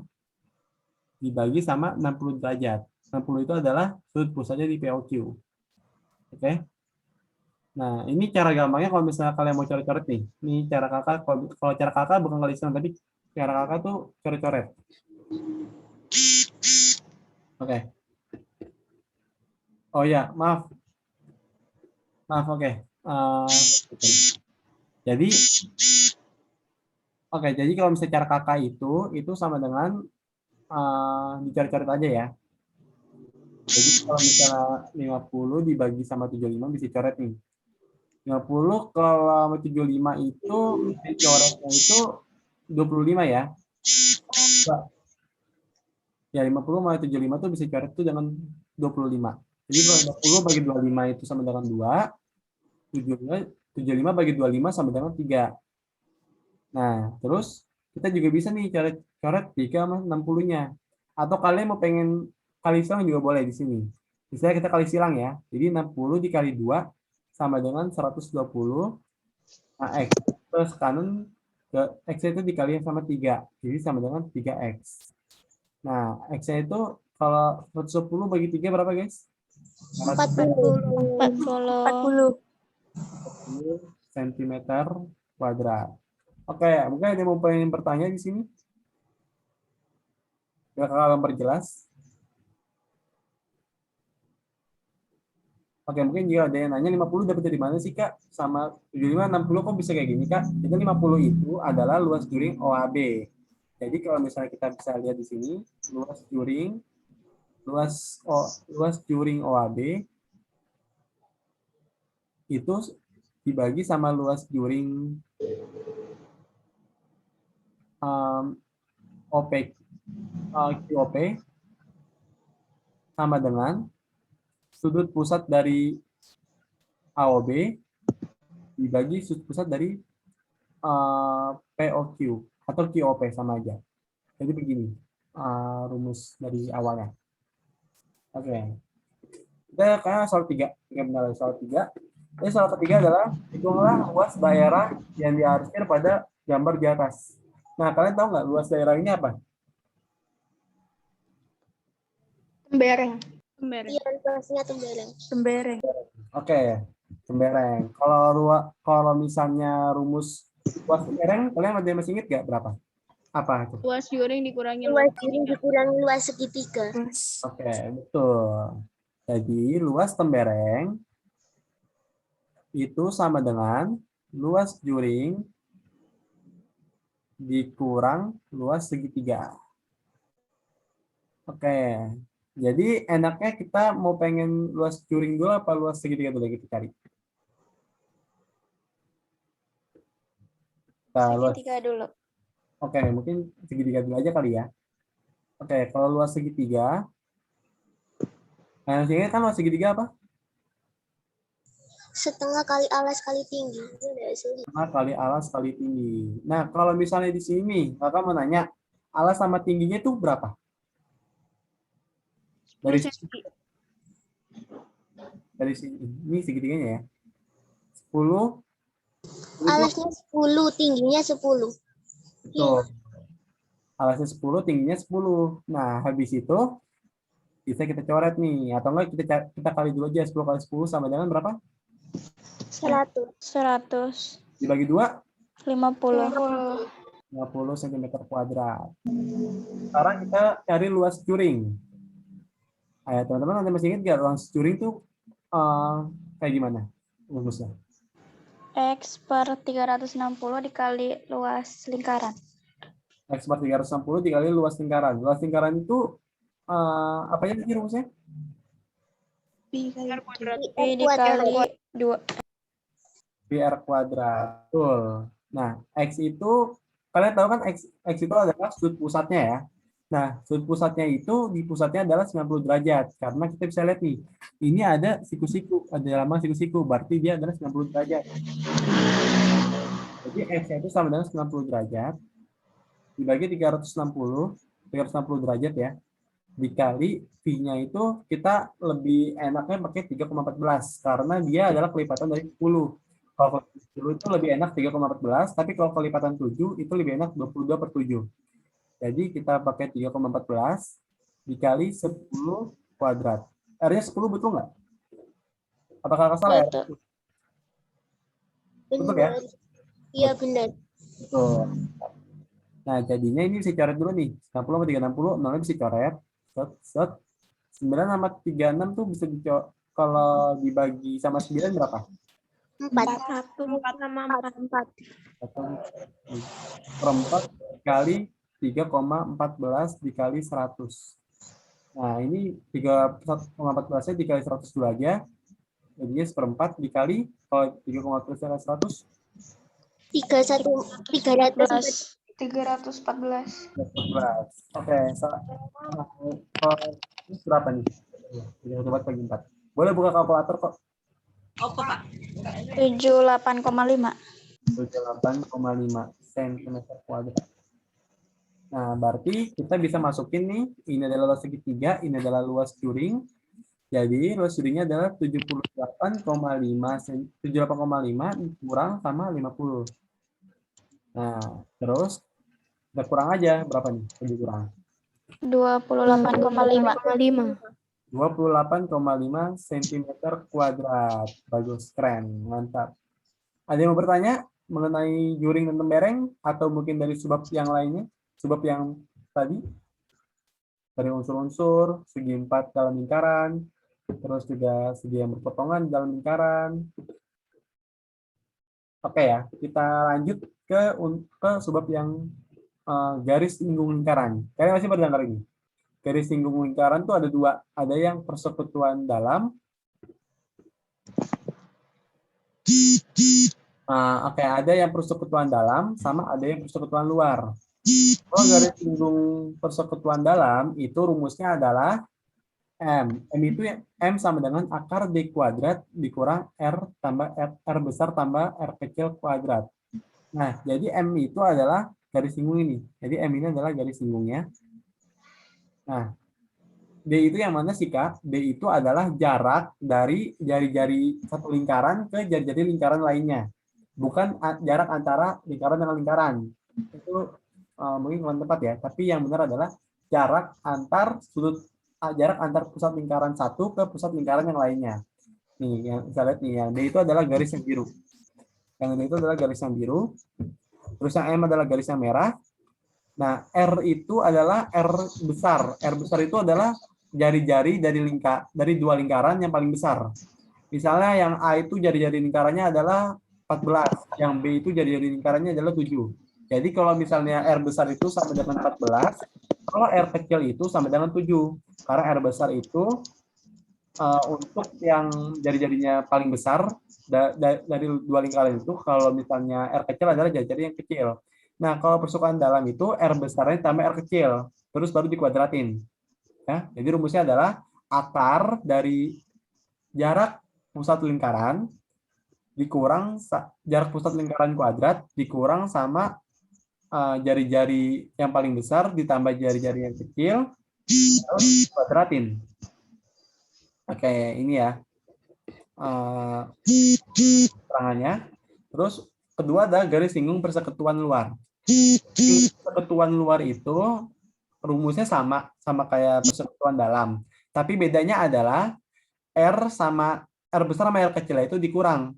dibagi sama 60 derajat. 60 itu adalah sudut pusatnya di POQ. Oke. Nah, ini cara gampangnya kalau misalnya kalian mau coret-coret nih. Ini cara kakak, kalau cara kakak bukan kali silang, tapi cara kakak tuh coret-coret. Oke. Oh ya, maaf. Maaf, oke. Jadi, jadi kalau misalnya cara kakak itu sama dengan dicoret-coret aja ya. Jadi kalau misalnya 50 dibagi sama 75 bisa coret nih. 50 kalau 75 itu dicoretnya itu 25 ya. Ya 50 sama 75 itu bisa coret itu dengan 25. Jadi kalau 50 bagi 25 itu sama dengan 2. 75 bagi 25 sama dengan 3. Nah, terus kita juga bisa nih coret 3 sama 60-nya. Atau kalian mau pengen kali silang juga boleh di sini. Misalnya kita kali silang ya. Jadi 60 dikali 2 sama dengan 120. Nah, X. Terus kanan ke X itu dikali sama 3. Jadi sama dengan 3X. Nah, X-nya itu kalau 110 bagi 3 berapa, guys? 40 cm kuadrat. Oke, mungkin ada yang mau pengen bertanya di sini? Biar kakak memperjelas. Oke, mungkin jika ada yang nanya 50 dapat dari mana sih, Kak? Sama 75, 60 kok bisa kayak gini, Kak? Itu 50 itu adalah luas juring OAB. Jadi kalau misalnya kita bisa lihat di sini, luas juring OAB itu dibagi sama luas juring QOP sama dengan sudut pusat dari AOB dibagi sudut pusat dari POQ atau QOP sama aja. Jadi begini rumus dari awalnya. Oke. Kita kayak soal 3. Benar soal 3. Jadi soal ketiga adalah hitunglah luas daerah yang diarsir pada gambar di atas. Nah, kalian tahu nggak luas daerah ini apa? Tembereng. Iya, luasnya tembereng. Tembereng. Oke, tembereng. Kalau misalnya rumus Luas tembereng, kalian ada yang masih ingat nggak berapa? Apa itu? Luas juring dikurangi Luas luas juring segitiga. dikurangi luas segitiga. Oke, betul. Jadi luas tembereng itu sama dengan luas juring dikurang luas segitiga. Oke, jadi enaknya kita mau pengen luas juring dulu apa luas segitiga dulu kita cari? Nah, luas, Segitiga dulu. oke, mungkin segitiga dulu aja kali ya. Oke, kalau luas segitiga, sehingga kan luas segitiga apa? Setengah kali alas kali tinggi. Setengah kali alas kali tinggi. Nah, kalau misalnya di sini, kakak mau nanya, alas sama tingginya itu berapa? Dari 10 sini, cm. dari sini, ini segitiganya ya. 10, Alasnya 10, tingginya 10. betul. Alasnya 10, tingginya 10. Nah, habis itu bisa kita coret nih. Atau enggak kita kali dulu aja. 10 kali 10 sama dengan berapa? 100. 100. Dibagi 2, 50. 50 cm kuadrat. Sekarang kita cari luas juring. Ayo teman-teman, nanti masih ingat nggak luas juring tuh kayak gimana rumusnya? X per 360 dikali luas lingkaran. X per 360 dikali luas lingkaran. Luas lingkaran itu apa ya tadi rumusnya? R kuadrat. P dikali 2. PR kuadrat. Betul. Nah, X itu, kalian tahu kan X itu adalah sudut pusatnya ya. Nah, sudut pusatnya itu, di pusatnya adalah 90 derajat. Karena kita bisa lihat nih, ini ada siku-siku, ada lambang siku-siku, berarti dia adalah 90 derajat. Jadi X itu sama dengan 90 derajat, dibagi 360 derajat ya, dikali V-nya itu kita lebih enaknya pakai 3,14 karena dia adalah kelipatan dari 10. Kalau 10 itu lebih enak 3,14, tapi kalau kelipatan 7 itu lebih enak 22/7. Jadi kita pakai 3,14 dikali 10 kuadrat. R-nya 10 betul nggak? Apakah kakak salah ya? Betul. Betul ya? Iya benar. Betul. Nah, jadinya ini bisa coret dulu nih. 60 sama 360, 0 bisa coret. Set, set. 9 sama 36 tuh bisa dicoret. Kalau dibagi sama 9 berapa? 4. 4 sama 4. 1/4 kali 3,14 dikali 100. Nah, ini 3,14-nya dikali 100 dulu aja. Jadinya 1/4 dikali, kalau 3,14 dikali 100, 314. 314. 14. Oke, kalau ini berapa nih? 3,14 bagi 4. Boleh buka kalkulator kok. 78,5. 78,5 cm kuadrat. Nah, berarti kita bisa masukin nih, ini adalah luas segitiga, ini adalah luas juring. Jadi luas juringnya adalah 78,5 kurang sama 50. Nah, terus kita kurang aja berapa nih? Lebih kurang. 28,5. 28,5 cm kuadrat. Bagus, keren, mantap. Ada yang mau bertanya mengenai juring dan tembereng atau mungkin dari sebab yang lainnya? Sebab yang tadi dari unsur-unsur, segi 4 dalam lingkaran, terus juga segi yang berpotongan dalam lingkaran. Oke ya, kita lanjut ke sebab yang garis singgung lingkaran. Kalian masih mendengar ini? Garis singgung lingkaran tuh ada dua, ada yang persekutuan dalam. Oke, ada yang persekutuan dalam sama ada yang persekutuan luar. Kalau garis singgung persekutuan dalam itu rumusnya adalah M. M itu M sama dengan akar D kuadrat dikurang R tambah R besar tambah R kecil kuadrat. Nah, jadi M itu adalah garis singgung ini. Jadi M ini adalah garis singgungnya. Nah, D itu yang mana sih, Kak? D itu adalah jarak dari jari-jari satu lingkaran ke jari-jari lingkaran lainnya. Bukan jarak antara lingkaran dengan lingkaran. Itu mungkin kurang tepat ya. Tapi yang benar adalah jarak antar pusat lingkaran satu ke pusat lingkaran yang lainnya. Nih, yang kita lihat nih, yang D itu adalah garis yang biru. Yang ini itu adalah garis yang biru. Terus yang M adalah garis yang merah. Nah, R itu adalah R besar. R besar itu adalah jari-jari dari dua lingkaran yang paling besar. Misalnya yang A itu jari-jari lingkarannya adalah 14, yang B itu jari-jari lingkarannya adalah 7. Jadi kalau misalnya R besar itu sama dengan 14, kalau R kecil itu sama dengan 7. Karena R besar itu untuk yang jari-jarinya paling besar dari dua lingkaran itu, kalau misalnya R kecil adalah jari-jari yang kecil. Nah, kalau persukaan dalam itu R besarnya tambah R kecil, terus baru dikuadratin. Ya, jadi rumusnya adalah akar dari jarak pusat lingkaran dikurang jarak pusat lingkaran kuadrat dikurang sama jari-jari yang paling besar ditambah jari-jari yang kecil, terus kuadratin. Oke, ini ya terangannya. Terus kedua ada garis singgung persekutuan luar. Persekutuan luar itu rumusnya sama kayak persekutuan dalam, tapi bedanya adalah R besar sama R kecil itu dikurang.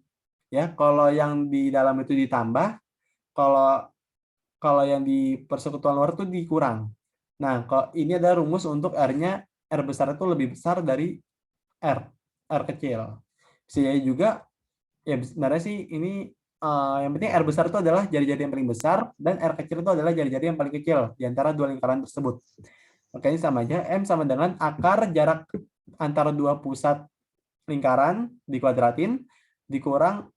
Ya, kalau yang di dalam itu ditambah, kalau yang di persekutuan luar itu dikurang. Nah, kalau ini adalah rumus untuk R-nya, R besar itu lebih besar dari R kecil. Bisa jadi juga, ya sebenarnya sih ini yang penting R besar itu adalah jari-jari yang paling besar, dan R kecil itu adalah jari-jari yang paling kecil di antara dua lingkaran tersebut. Oke, ini sama aja. M sama dengan akar jarak antara dua pusat lingkaran dikuadratin, dikurang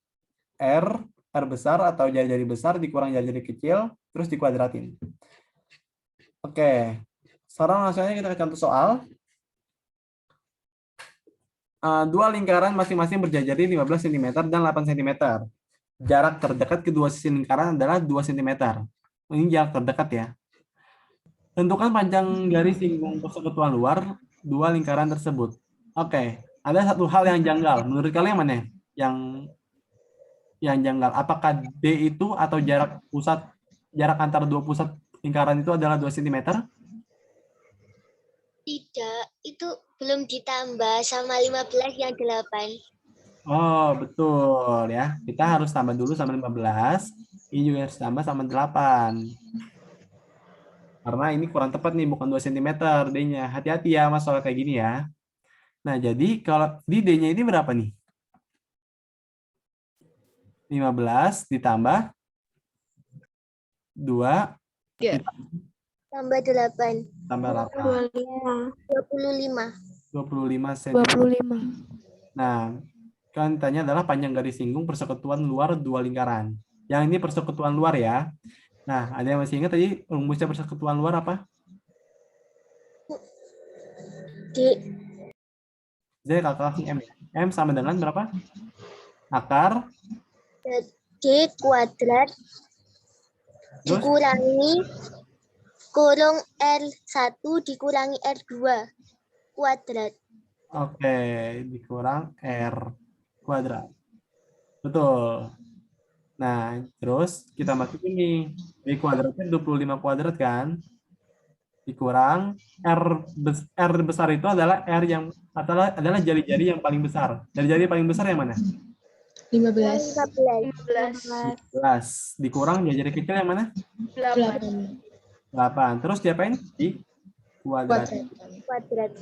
R besar atau jari-jari besar dikurang jari-jari kecil, terus dikuadratin. Oke, sekarang langsung aja kita ke contoh soal. Dua lingkaran masing-masing berjari 15 cm dan 8 cm. Jarak terdekat kedua sisi lingkaran adalah 2 cm. Ini jarak terdekat ya. Tentukan panjang garis singgung persekutuan luar dua lingkaran tersebut. Oke, ada satu hal yang janggal. Menurut kalian mana yang janggal? Apakah D itu atau jarak antara dua pusat lingkaran itu adalah 2 cm? Tidak, itu belum ditambah sama 15 yang 8. Oh, betul ya. Kita harus tambah dulu sama 15. Ini juga harus tambah sama 8. Karena ini kurang tepat nih, bukan 2 cm D-nya. Hati-hati ya masalah kayak gini ya. Nah, jadi kalau di D-nya ini berapa nih? 15 ditambah 2 Tambah 8. tambah 8. 25. 25 cm. 25. Nah, kan tanya adalah panjang garis singgung persekutuan luar dua lingkaran. Yang ini persekutuan luar ya. Nah, ada yang masih ingat tadi rumusnya persekutuan luar apa? D. Jadi kalkulasi M. M sama dengan berapa? Akar D kuadrat terus dikurangi kurung R1 dikurangi R2 kuadrat. oke, dikurang R kuadrat. Betul. Nah, terus kita masukin nih. B kuadratnya 25 kuadrat kan? Dikurang R besar itu adalah R yang adalah jari-jari yang paling besar. Jari-jari paling besar yang mana? 15. 11. Dikurang jari-jari kecil yang mana? 8. Terus diapain? Di kuadrat. Kuadrat.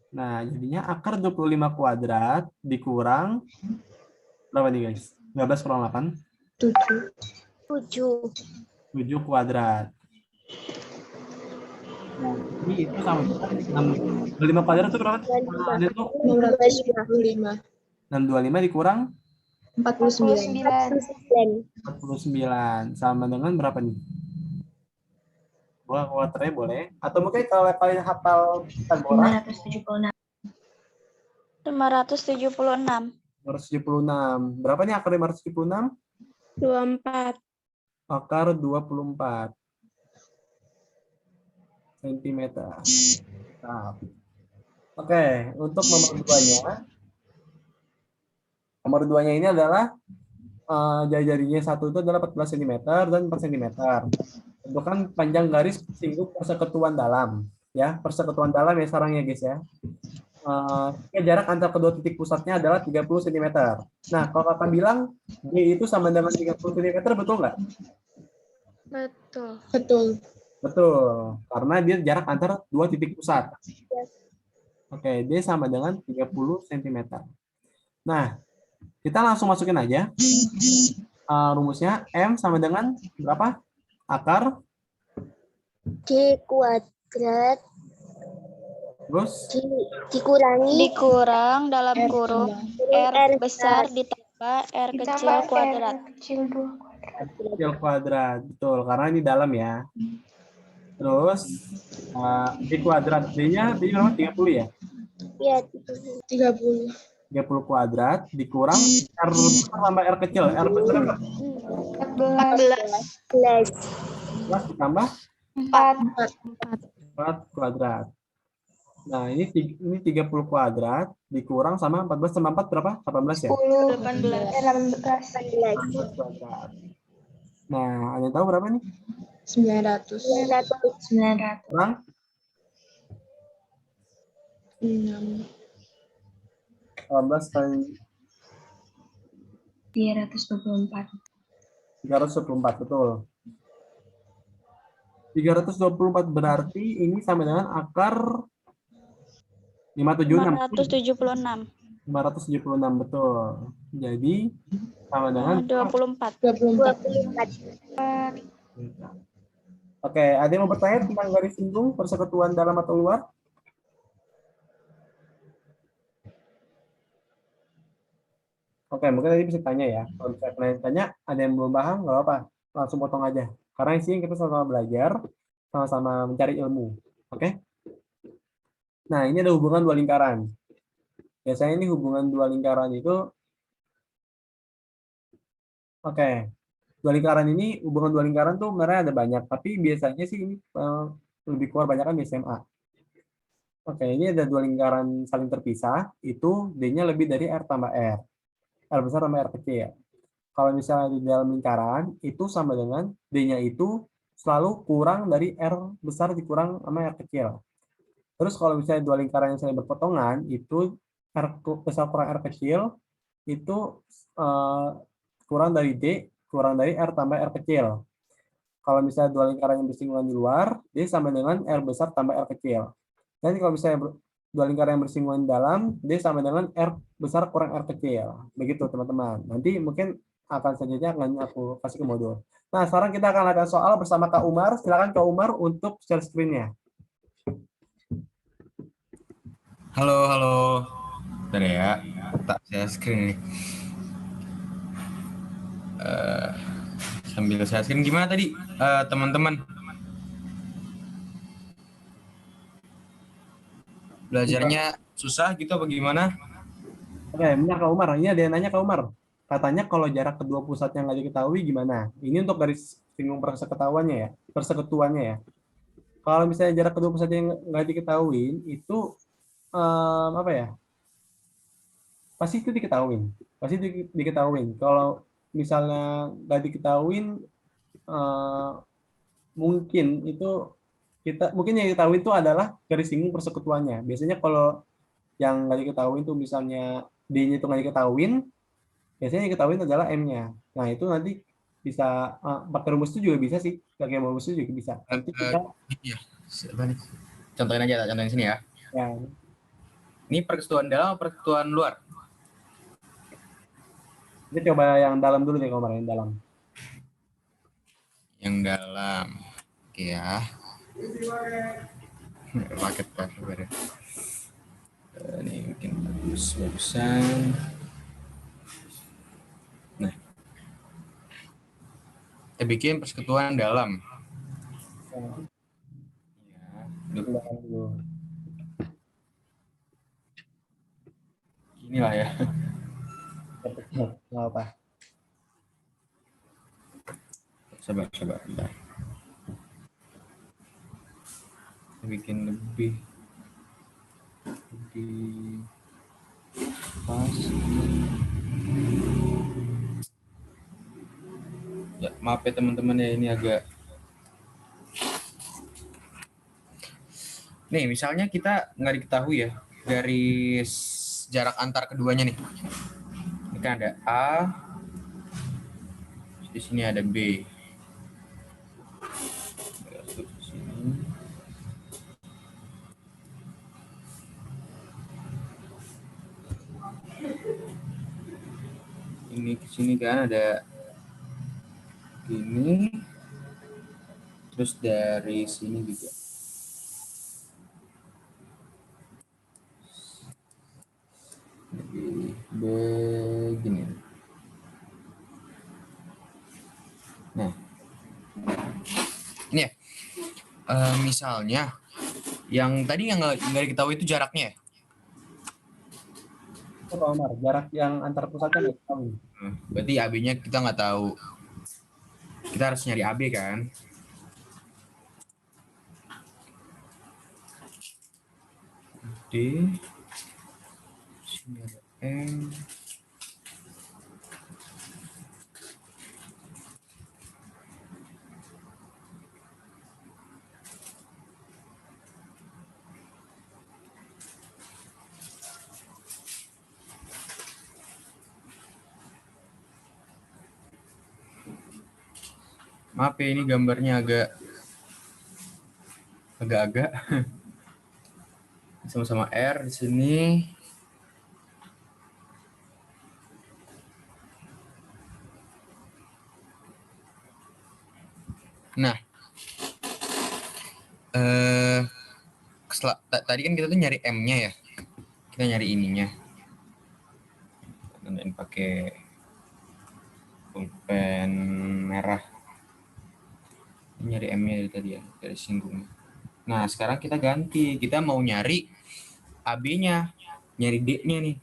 Nah, jadinya akar 25 kuadrat dikurang berapa nih guys? 15 kurang 8? 7. 7 kuadrat. Nah, ini itu sama 25 kuadrat itu berapa? Ada tuh 625 dikurang 49 sama dengan berapa nih? Gua kuadratnya boleh. Atau mungkin kalau kalian hafal Pitagora 576. 576. Berapa nih akar 576? 24. Akar 24 cm. Nah. Oke, untuk nomor 2-nya ini adalah jari-jarinya satu itu adalah 14 cm dan 4 cm. Tentukan panjang garis singgung persekutuan dalam. Ya, persekutuan dalam ya sekarang ya guys ya. jarak antar kedua titik pusatnya adalah 30 cm. Nah, kalau kakak bilang D itu sama dengan 30 cm, betul nggak? Betul. Betul. Betul, karena dia jarak antar dua titik pusat. Oke, D sama dengan 30 cm. Nah, kita langsung masukin aja rumusnya. M sama dengan berapa? Akar, D kuadrat terus dikurangi Dikurang dalam kurung R R besar ditambah R kecil kuadrat. kecil kuadrat. Betul, karena ini dalam ya. Terus D kuadrat, D-nya berapa? 30 ya? ya 30. 30 kuadrat dikurang R besar tambah R kecil. R besar apa? 14 14 ditambah 4 kuadrat. Nah, ini 30 kuadrat dikurang sama 14 tambah 4 berapa? 18 ya? 18. 18 Kuadrat. Nah, ada yang tahu berapa nih? 900. 900 Kurang 6. 18 kali 324. 324, betul. 324 berarti ini sama dengan akar 576. 576. 576, betul. Jadi sama dengan 24. 24 Oke, ada yang mau bertanya tentang garis singgung persekutuan dalam atau luar? Oke, mungkin tadi bisa tanya ya. Kalau misalnya kalian tanya, ada yang belum paham, nggak apa-apa. Langsung potong aja. Karena di sini kita sama-sama belajar, sama-sama mencari ilmu. Oke? Nah, ini ada hubungan dua lingkaran. Biasanya ini hubungan dua lingkaran itu, oke. Dua lingkaran ini, hubungan dua lingkaran tuh sebenarnya ada banyak. Tapi biasanya sih ini lebih keluar banyak kan di SMA. Oke, ini ada dua lingkaran saling terpisah, itu D-nya lebih dari R tambah R. R besar sama R kecil. Kalau misalnya di dalam lingkaran, itu sama dengan D-nya itu selalu kurang dari R besar dikurang sama R kecil. Terus kalau misalnya dua lingkaran yang saling berpotongan, itu R besar kurang R kecil, itu kurang dari D, kurang dari R tambah R kecil. Kalau misalnya dua lingkaran yang bersinggungan di luar, D sama dengan R besar tambah R kecil. Dan kalau misalnya dua lingkaran yang bersinggungan di dalam, D sama dengan R besar kurang R kecil. Begitu teman-teman. Nanti mungkin akan selanjutnya akan aku kasih ke modul. Nah, sekarang kita akan ada soal bersama Kak Umar. Silakan Kak Umar untuk share screen-nya. Halo. Bentar ya, tak saya screen nih. Sambil saya screen gimana tadi teman-teman? Belajarnya susah gitu apa gimana? Oke, benar Kak Umar. Ini ada yang nanya Kak Umar. Katanya kalau jarak kedua pusat yang nggak diketahui gimana? Ini untuk garis singgung persekutuannya ya. Persekutuannya ya. Kalau misalnya jarak kedua pusat yang nggak diketahui, itu apa ya? Pasti itu diketahuin. Pasti diketahuin. Kalau misalnya nggak diketahuin, mungkin itu mungkin yang diketahui itu adalah garis singgung persekutuannya. Biasanya kalau yang nggak diketahui itu misalnya D-nya itu nggak diketahuin, biasanya yang diketahuin adalah M-nya. Nah, itu nanti bisa pakai rumus itu juga bisa sih. Pakai rumus itu juga bisa. Nanti kita Iya, contohin aja, contohin sini ya. ya, Ini persekutuan dalam atau persekutuan luar? kita coba yang dalam dulu nih kemarin, yang dalam. Yang dalam. Oke ya. Paket password. Ini mungkin bagusan. Nah, kita bikin persekutuan dalam. Ya, Dalam dulu. inilah ya. Nggak apa. Sabar. Bentar. Kita bikin lebih pas. Ya, maaf ya teman-teman ya, ini agak. Nih, misalnya kita nggak diketahui ya garis jarak antar keduanya nih. Ini kan ada A, di sini ada B. Masuk ke sini. Ini ke sini kan ada ini, terus dari sini juga. Jadi begini. Nah, ini ya. Misalnya, yang tadi yang nggak diketahui itu jaraknya. Oh, Omar, jarak yang antar pusatnya nggak tahu. Berarti AB-nya kita nggak tahu. Kita harus nyari AB kan. D, sini ada M. Maaf ya, ini gambarnya agak-agak sama-sama R di sini. Nah, tadi kan kita tuh nyari M-nya ya. Kita nyari ininya. Dan pakai pulpen merah. Nyari M-nya dari tadi ya, dari singgung. Nah, sekarang kita ganti. Kita mau nyari AB-nya, nyari D-nya nih.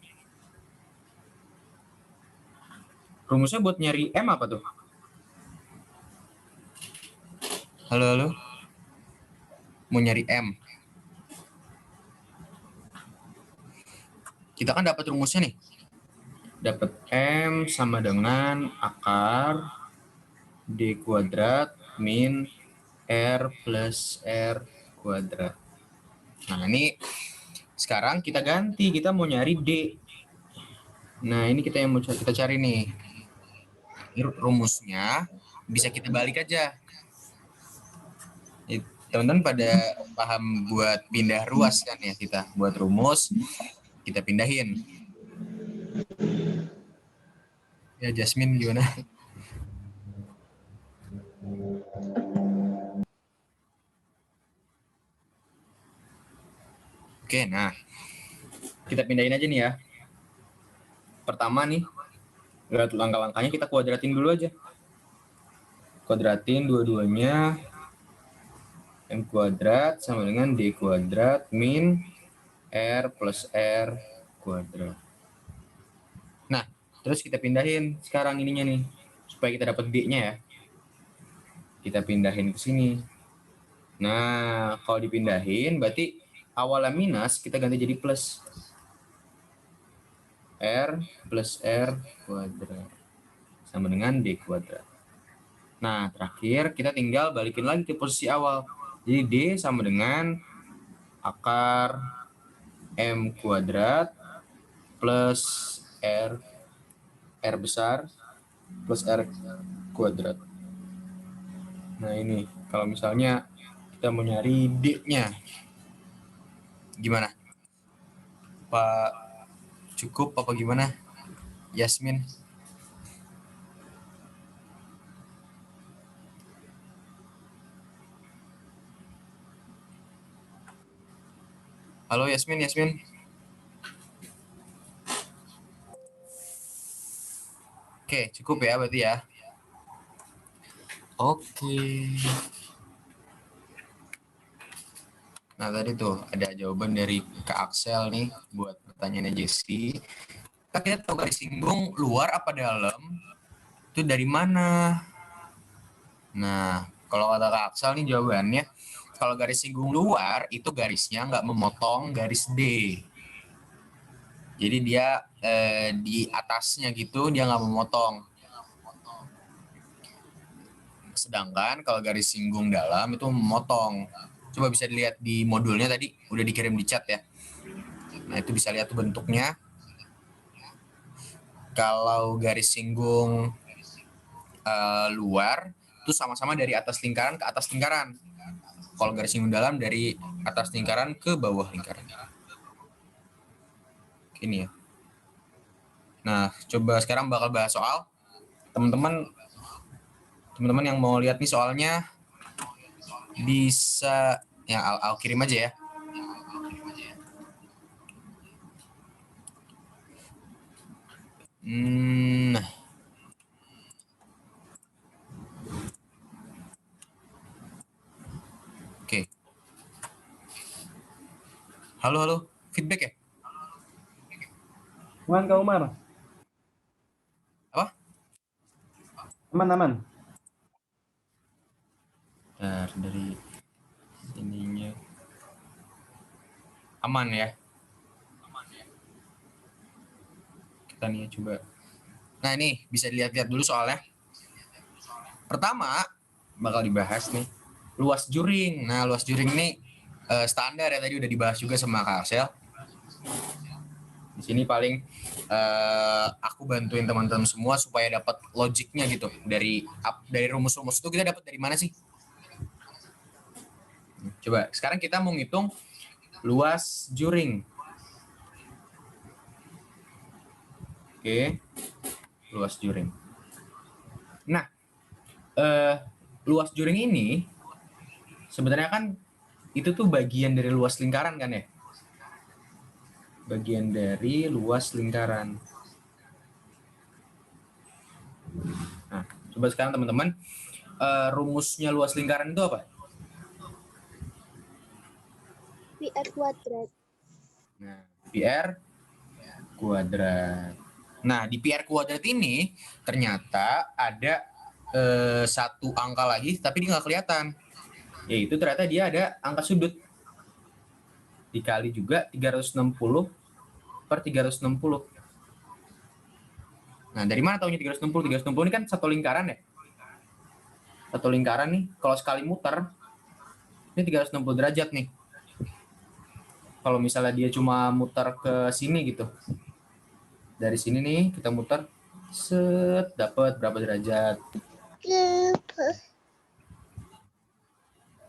Rumusnya buat nyari M apa tuh? Halo, halo? Mau nyari M. Kita kan dapat rumusnya nih. Dapat M sama dengan akar D kuadrat min R plus R kuadrat. Nah, ini sekarang kita ganti. Kita mau nyari D. Nah, ini kita yang mau kita cari nih. Ini rumusnya bisa kita balik aja. Teman-teman pada paham buat pindah ruas kan ya, kita buat rumus kita pindahin. Ya, Jasmine gimana? Oke, nah kita pindahin aja nih ya. Pertama nih, lihat langkah-langkahnya kita kuadratin dulu aja. Kuadratin dua-duanya. M kuadrat sama dengan D kuadrat min R plus R kuadrat. Nah, terus kita pindahin sekarang ininya nih, supaya kita dapat D-nya ya. Kita pindahin ke sini. Nah, kalau dipindahin berarti awalnya minus, kita ganti jadi plus. R plus R kuadrat sama dengan D kuadrat. Nah, terakhir kita tinggal balikin lagi ke posisi awal. Jadi D sama dengan akar M kuadrat plus R besar plus R kuadrat. Nah, ini kalau misalnya kita mau nyari D-nya. Gimana? Pak, cukup apa gimana? Yasmin? Halo Yasmin, Yasmin. Oke, cukup ya berarti ya. Oke. Nah, tadi tuh ada jawaban dari Kak Axel nih buat pertanyaannya Jessie. Kita tahu garis singgung luar apa dalam? Itu dari mana? Nah, kalau kata Kak Axel nih jawabannya, kalau garis singgung luar itu garisnya nggak memotong garis D. Jadi dia di atasnya gitu dia nggak memotong. Sedangkan kalau garis singgung dalam itu memotong. Coba bisa dilihat di modulnya tadi udah dikirim di chat ya. Nah, Nah, itu bisa lihat tuh bentuknya. Kalau garis singgung luar, itu sama-sama dari atas lingkaran ke atas lingkaran. Kalau garis singgung dalam dari atas lingkaran ke bawah lingkaran. Ini ya. Nah, coba sekarang bakal bahas soal. Teman-teman yang mau lihat nih soalnya bisa ya Al kirim aja ya. Nah. Oke. Halo, feedback ya? Aman Kak Umar? Apa? Aman. Dari ininya aman ya. Kita nih coba. Nah ini bisa dilihat-lihat dulu soalnya. Pertama bakal dibahas nih luas juring. Nah luas juring ini standar ya, tadi udah dibahas juga sama Kak Arsel. Di sini paling aku bantuin teman-teman semua supaya dapat logiknya gitu dari rumus-rumus itu kita dapat dari mana sih? Coba sekarang kita mau ngitung luas juring. Oke, luas juring. Nah, luas juring ini sebenarnya kan itu tuh bagian dari luas lingkaran kan ya? Bagian dari luas lingkaran. Nah, coba sekarang teman-teman, rumusnya luas lingkaran itu apa? PR kuadrat. Nah, PR kuadrat. Nah, di PR kuadrat ini ternyata ada satu angka lagi, tapi dia nggak kelihatan. Yaitu ternyata dia ada angka sudut. Dikali juga 360 per 360. Nah, dari mana taunya 360? 360 ini kan satu lingkaran ya. Satu lingkaran nih, kalau sekali muter, ini 360 derajat nih. Kalau misalnya dia cuma muter ke sini gitu. Dari sini nih, kita muter, set, dapat berapa derajat.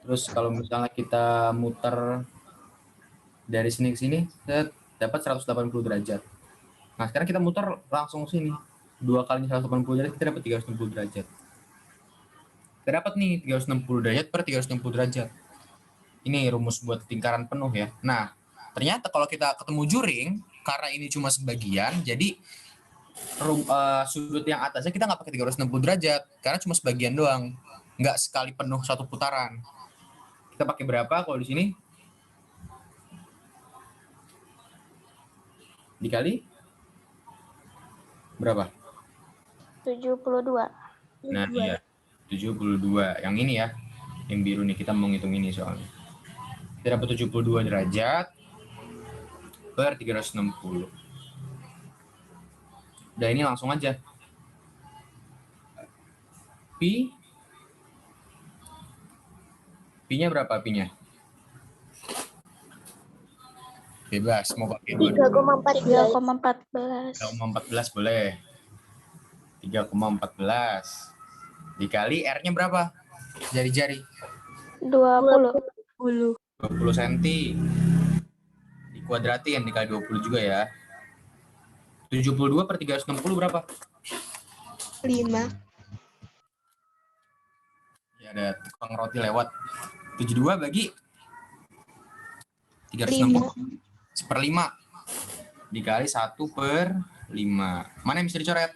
Terus kalau misalnya kita muter dari sini ke sini, set, dapat 180 derajat. Nah, sekarang kita muter langsung sini. 2 kali 180 derajat, kita dapat 360 derajat. Kita dapat nih 360 derajat per 360 derajat. Ini rumus buat lingkaran penuh ya. Nah, ternyata kalau kita ketemu juring, karena ini cuma sebagian, jadi sudut yang atasnya kita nggak pakai 360 derajat, karena cuma sebagian doang. Nggak sekali penuh satu putaran. Kita pakai berapa kalau di sini? Dikali? Berapa? 72. Nah, iya. 72. Yang ini ya. Yang biru nih, kita mau ngitung ini soalnya. Kita dapat 72 derajat per 360. Udah, ini langsung aja. Pi-nya berapa Pi-nya? Bebas, mau pakai 3,14. 3,14 boleh. 3,14. Dikali R-nya berapa? Jari-jari. 20. 20 cm. Dikuadratin, dikali 20 juga ya. 72 per 360 berapa? 5. Ya, ada tukang roti lewat. 72 bagi 360. 1/5. Dikali 1/5. Mana yang bisa dicoret?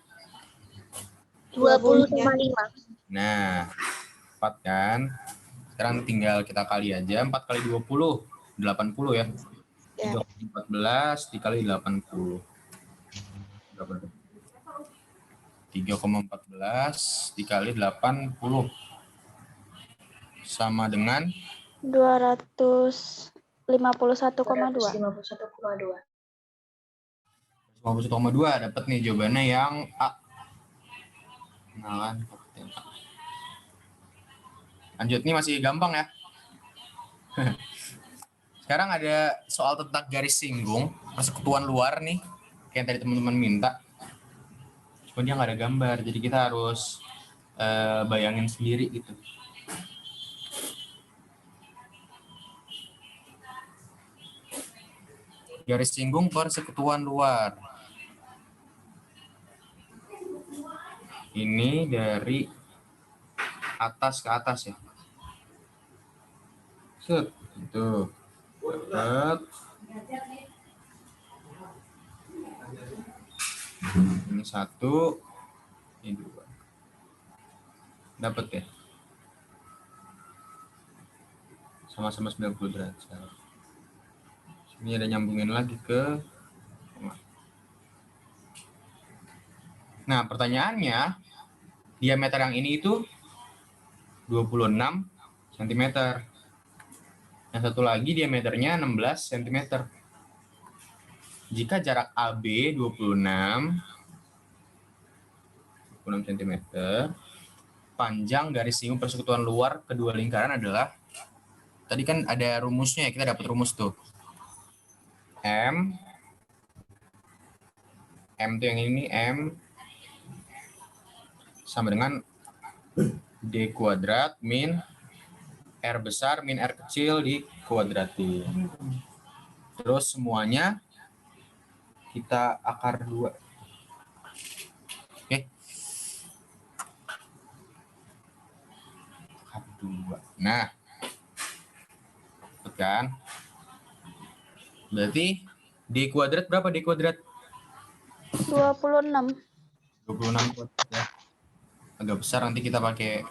20,5. Nah, 4 kan? Sekarang tinggal kita kali aja. 4 kali 20, 80 ya. 3,14 dikali 80. Berapa? 3,14 dikali 80. Sama dengan 251,2. 51,2. Dapat nih jawabannya yang A. Nah, kan. Lanjut, nih masih gampang ya. Sekarang ada soal tentang garis singgung, persekutuan luar nih, kayak yang tadi teman-teman minta. Cuma dia nggak ada gambar, jadi kita harus bayangin sendiri gitu. Garis singgung persekutuan luar. Ini dari atas ke atas ya. Set, itu. Dapat. Ini 1, ini 2. Dapat ya. Sama-sama 90 derajat. Ini ada nyambungin lagi ke tengah. Nah, pertanyaannya, diameter yang ini itu 26 cm. Yang satu lagi diameternya 16 cm. Jika jarak AB 26 cm, panjang garis singgung persekutuan luar kedua lingkaran adalah, tadi kan ada rumusnya ya, kita dapat rumus tuh. M itu yang ini, M sama dengan D kuadrat min R besar min R kecil dikuadratin. Terus semuanya kita akar 2. Oke. Akar 2. Nah. Kan? Berarti D kuadrat berapa D kuadrat? 26. 26 kuadrat ya. Agak besar, nanti kita pakai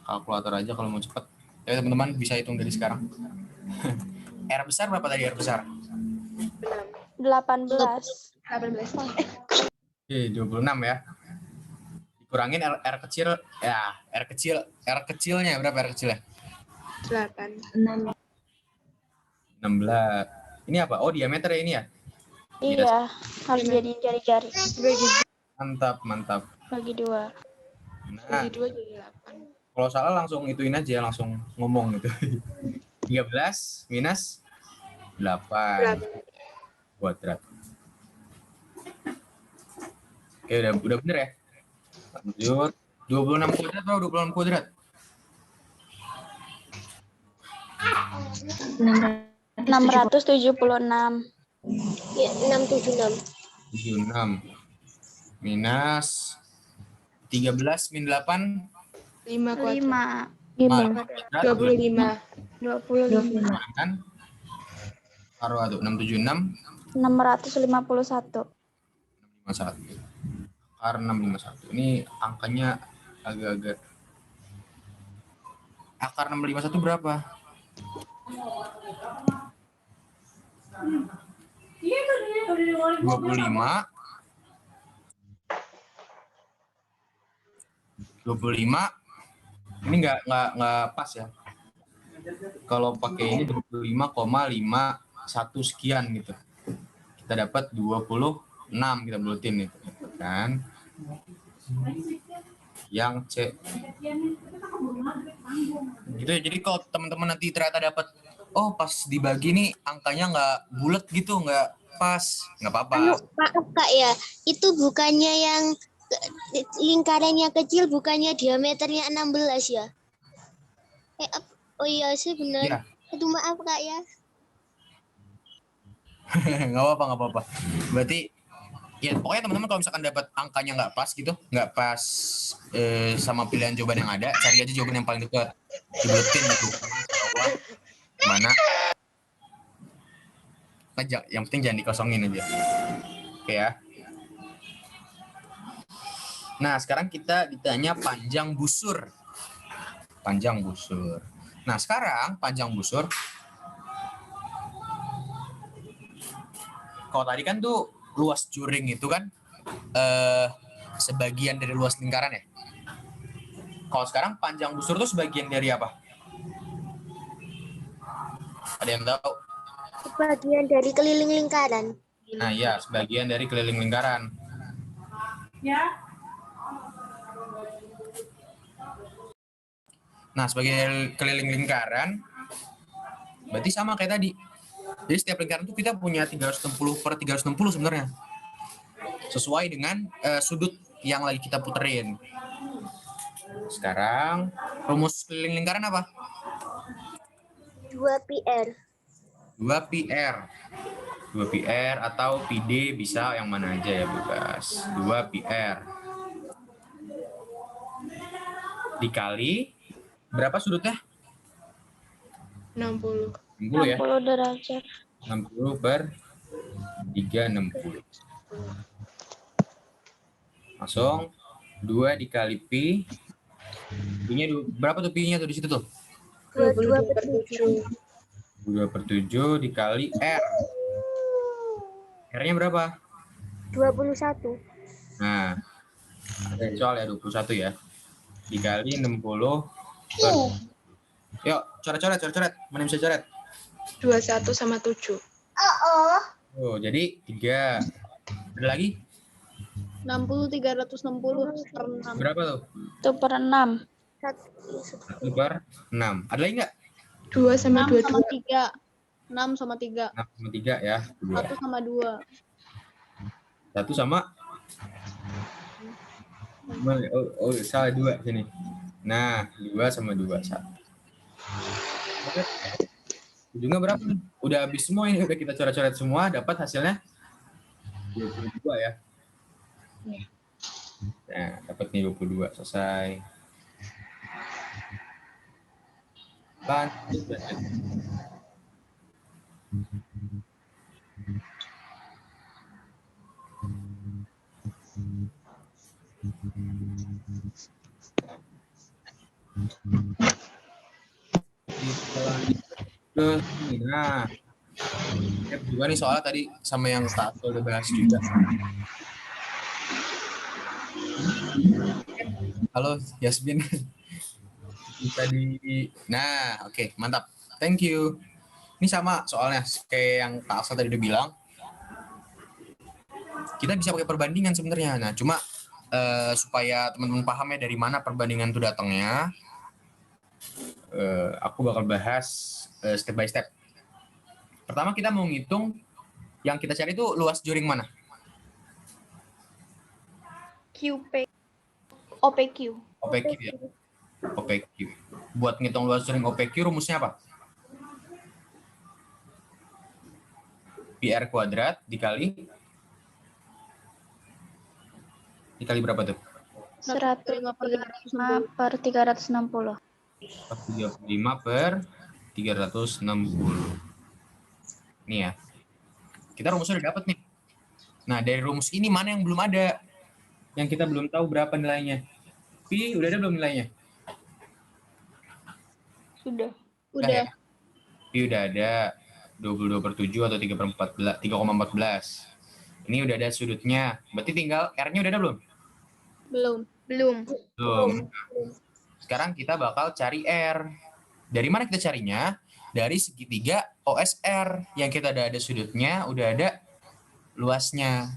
kalkulator aja kalau mau cepat. Ya teman-teman bisa hitung dari sekarang. R besar berapa tadi R besar? 18. Oke, 26 ya. Dikurangin R kecil ya, R kecilnya berapa R kecilnya? 8. 16. Ini apa? Oh, diameter ya ini ya? Iya, harus jadi jari-jari. Mantap. Bagi 2. Nah, kalau salah langsung ituin aja, langsung ngomong gitu. 13 minus 8 kuadrat. Oke, udah bener ya? Lanjut. 26 kuadrat atau 26 kuadrat? 676. Ya, 676. 76 minus 13 min 8 5 kuadrat. 5 25. 25. kan? Taruh tuh 676 651. 51. Karena 651. Ini angkanya agak-agak. Akar 651 berapa? 25 ini nggak pas ya. Kalau pakai ini 25,51 sekian gitu. Kita dapat 26, kita bulutin itu kan. Yang C. Gitu ya. Jadi kalau teman-teman nanti ternyata dapat, oh pas dibagi nih angkanya nggak bulat gitu, nggak pas, nggak apa-apa. Maaf Kak ya, itu bukannya yang lingkarannya kecil, bukannya diameternya 16 ya? Oh iya sih benar. Ya. Aduh maaf Kak ya. Nggak apa-apa. Berarti ya pokoknya teman-teman kalau misalkan dapat angkanya nggak pas gitu, nggak pas sama pilihan jawaban yang ada, cari aja jawaban yang paling dekat, dibuletin gitu. Mana? Aja, yang penting jangan dikosongin aja. Oke ya. Nah sekarang kita ditanya panjang busur. Nah sekarang panjang busur. Kalau tadi kan tuh luas juring itu kan sebagian dari luas lingkaran ya. Kalau sekarang panjang busur tuh sebagian dari apa? Ada yang tahu? Bagian dari keliling lingkaran. Nah ya, sebagian dari keliling lingkaran. Nah sebagian dari keliling lingkaran Berarti sama kayak tadi. Jadi setiap lingkaran itu kita punya 360/360 sebenarnya. Sesuai dengan sudut yang lagi kita puterin. Sekarang rumus keliling lingkaran apa? 2PR. 2PR. 2PR atau PD bisa yang mana aja ya bebas. 2PR. Dikali berapa sudutnya? 60. 60 ya. 60 derajat. 60/360. Langsung 2 dikali Pi. Pi-nya berapa tuh Pi-nya tuh di situ tuh? 22/7. 2/7 dikali R. R-nya berapa? 21. Nah, soal ya 21 ya. Dikali 60 Yuk, coret. Mana bisa coret? 21 sama 7. Oh, jadi 3. Ada lagi? 60 360 per 6. Berapa tuh? Itu per 6. 1/6. Ada lagi nggak? 2 sama 2 sama 3. 6 sama 3. 6/3 ya. 2. 1 sama 2. 1 sama salah 2 sini. Nah, 2 sama 2 1. Oke. Ujungnya berapa? Udah habis semua ini, udah kita coret-coret semua, dapat hasilnya 22 ya. Nah, dapat nih 22, selesai. Lanjut. Nah, juga nih soalnya tadi sama yang Kak Atul udah bahas juga. Halo Yasmin. Bisa Nah, oke, mantap. Thank you. Ini sama soalnya kayak yang Kak Aksa tadi udah bilang. Kita bisa pakai perbandingan sebenarnya. Nah, cuma supaya teman-teman paham ya dari mana perbandingan itu datangnya, aku bakal bahas step by step. Pertama kita mau ngitung yang kita cari itu luas joring mana? QP. OPQ. OPQ ya. OPQ. Buat ngitung luas joring OPQ rumusnya apa? PR kuadrat dikali berapa tuh? 105 per 360. 35/360. Nih ya. Kita rumusnya udah dapet nih. Nah, dari rumus ini mana yang belum ada? Yang kita belum tahu berapa nilainya. Pi, udah ada belum nilainya? Sudah. Udah ya? Pi udah ada 22/7 atau 3,14. Ini udah ada sudutnya. Berarti tinggal R-nya udah ada belum? Belum. Sekarang kita bakal cari R. Dari mana kita carinya? Dari segitiga OSR. Yang kita udah ada sudutnya, udah ada luasnya.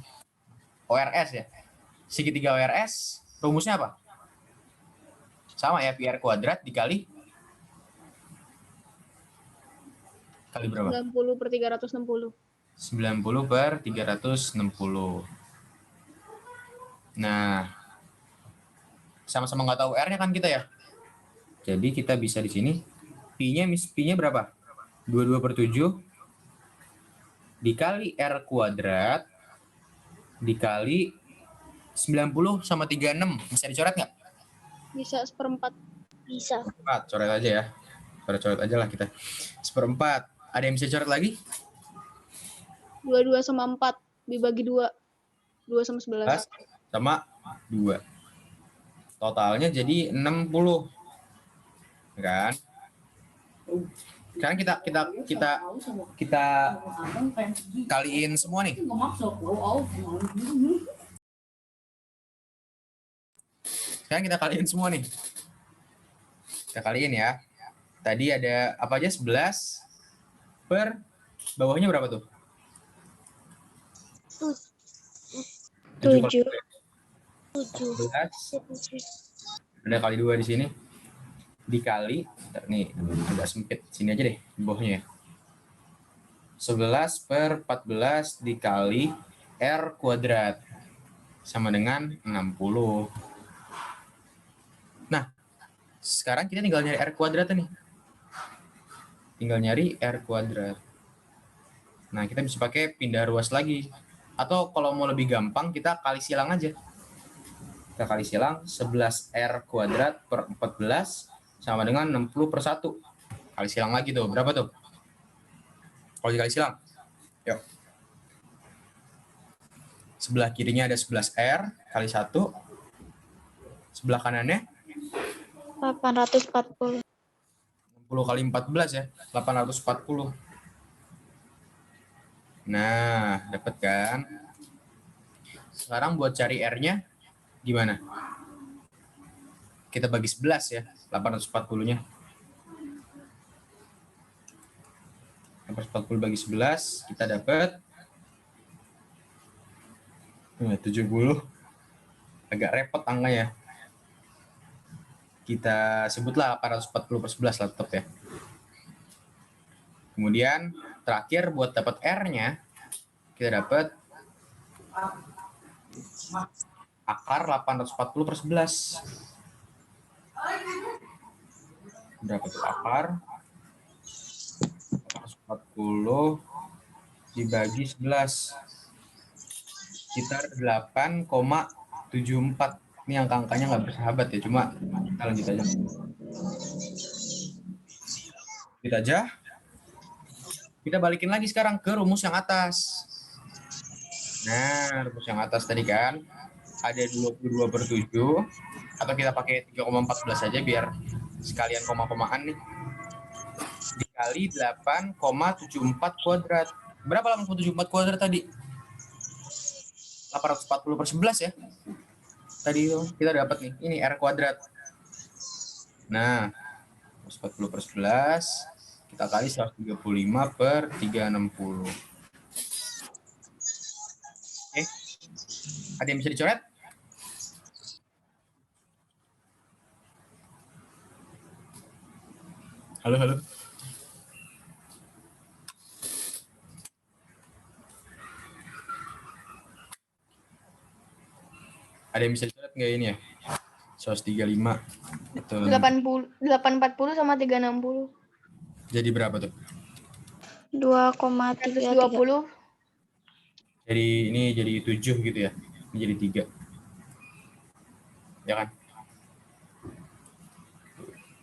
ORS ya. Segitiga ORS, rumusnya apa? Sama ya, PR kuadrat dikali berapa? 90/360. 90/360. Nah, sama-sama nggak tahu R-nya kan kita ya. Jadi kita bisa di sini Pi-nya berapa? 22/7 dikali R kuadrat dikali 90 sama 36. Bisa dicoret nggak? Bisa 1/4. Bisa. 4, coret aja ya. Coret aja lah kita. 1/4. Ada yang bisa coret lagi? 22 sama 4 dibagi 2. 2 sama 11. Sama 2. Totalnya jadi 60. Kan? Sekarang kita kaliin semua nih. Sekarang kita kaliin semua nih. Kita kaliin ya. Tadi ada apa aja? 11 per bawahnya berapa tuh? 7. 11. Ada kali 2 di sini. Dikali, nih agak sempit. Sini aja deh, di bawahnya ya. 11 per 14 dikali R kuadrat. Sama dengan 60. Nah, sekarang kita tinggal nyari R kuadrat nih. Tinggal nyari R kuadrat. Nah, kita bisa pakai pindah ruas lagi. Atau kalau mau lebih gampang, kita kali silang aja. Kita kali silang 11R kuadrat per 14 sama dengan 60 per 1. Kali silang lagi tuh. Berapa tuh? Kalau dikali silang. Yuk. Sebelah kirinya ada 11R kali 1. Sebelah kanannya 840. 60 kali 14 ya. 840. Nah, dapat kan? Sekarang buat cari R-nya gimana? Kita bagi 11 ya, 840-nya. 840 bagi 11, kita dapat 70. Agak repot angkanya. Kita sebutlah 840 per 11 lah tetap ya. Kemudian terakhir buat dapat R-nya, kita dapat akar 840 per 11. Berapa tuh akar? 840 dibagi 11. Sekitar 8,74. Ini angka-angkanya nggak bersahabat ya, cuma kita lanjut aja. Kita aja. Kita balikin lagi sekarang ke rumus yang atas. Nah, rumus yang atas tadi kan ada 22 per 7, atau kita pakai 3,14 saja biar sekalian koma-komaan nih. Dikali 8,74 kuadrat. Berapa 8,74 kuadrat tadi? 840 per 11 ya. Tadi itu kita dapat nih, ini R kuadrat. Nah, 840 per 11, kita kali 135 per 360. Oke. Ada yang bisa dicoret? Halo, halo. Ada yang bisa dicoret nggak ini ya? 135 atau 840 sama 360. jadi berapa tuh? 2,33. 120. Jadi ini jadi 7 gitu ya. Ini jadi 3. Ya kan?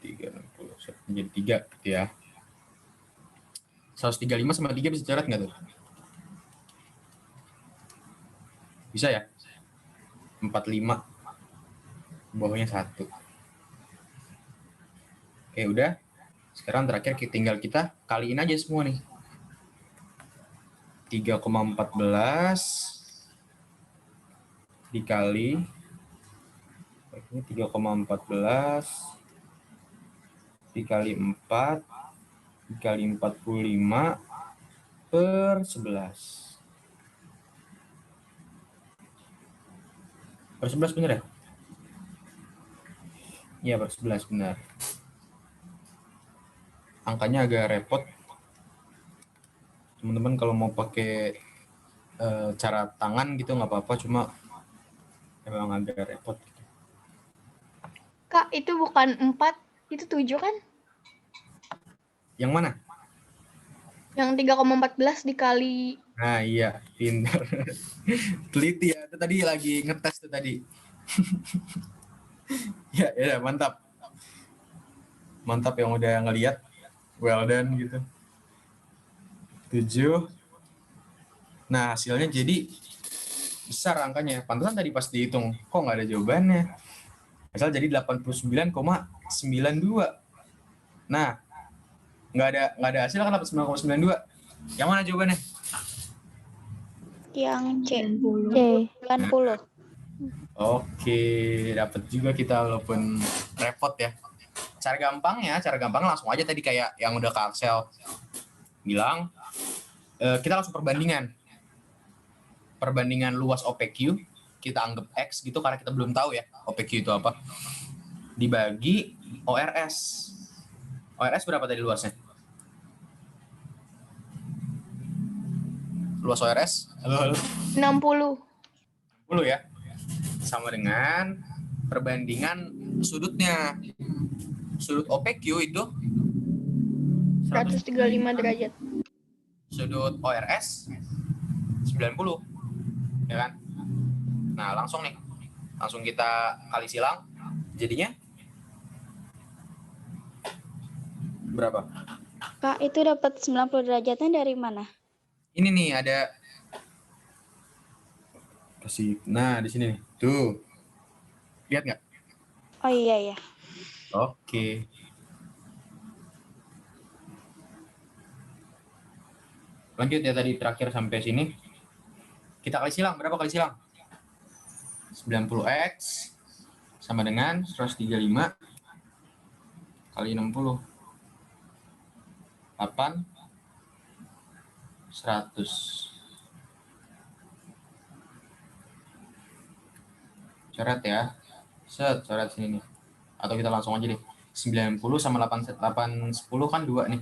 360 jadi 3 gitu ya. 135 sama 3 bisa coret nggak tuh? Bisa ya? 45. Bawahnya 1. Oke, udah. Sekarang terakhir tinggal kita kaliin aja semua nih. 3,14 dikali ini 3,14 dikali 4 dikali 45 per 11. Per 11 bener ya? Iya, per 11 benar. Angkanya agak repot. Teman-teman kalau mau pakai cara tangan gitu nggak apa-apa, cuma emang agak repot. Kak, itu bukan 4, itu 7 kan? Yang mana? Yang 3,14 dikali. Nah iya, pintar. Teliti ya, itu tadi lagi ngetes tuh tadi. Ya, mantap. Mantap yang udah ngeliat. Well done gitu. 7. Nah, hasilnya jadi besar angkanya. Pantesan tadi pas dihitung, kok nggak ada jawabannya. Misal jadi 89,92. Nah, nggak ada hasil kan 89,92. Yang mana jawabannya? Yang C. 90. Oke, dapat juga kita walaupun repot ya. Cara gampang langsung aja tadi kayak yang udah Kak Axel bilang, kita langsung perbandingan luas OPQ, kita anggap X gitu karena kita belum tahu ya OPQ itu apa, dibagi ORS. ORS berapa tadi luasnya? luas ORS. Halo. 60. 10 ya. Sama dengan perbandingan sudutnya. Sudut OPQ itu 135 derajat. sudut ORS 90. Ya kan? Nah, langsung nih. Langsung kita kali silang. Jadinya berapa? Kak, itu dapat 90 derajatnya dari mana? Ini nih ada kasih. Nah, di sini nih. Tuh. Lihat nggak? Oh iya. Oke. Lanjut ya tadi terakhir sampai sini. Kita kali silang. Berapa kali silang? 90x sama dengan 135 kali 60. 8 100. Coret ya. Set, coret sini nih. Atau kita langsung aja deh. 90 sama 8 10 kan 2 nih.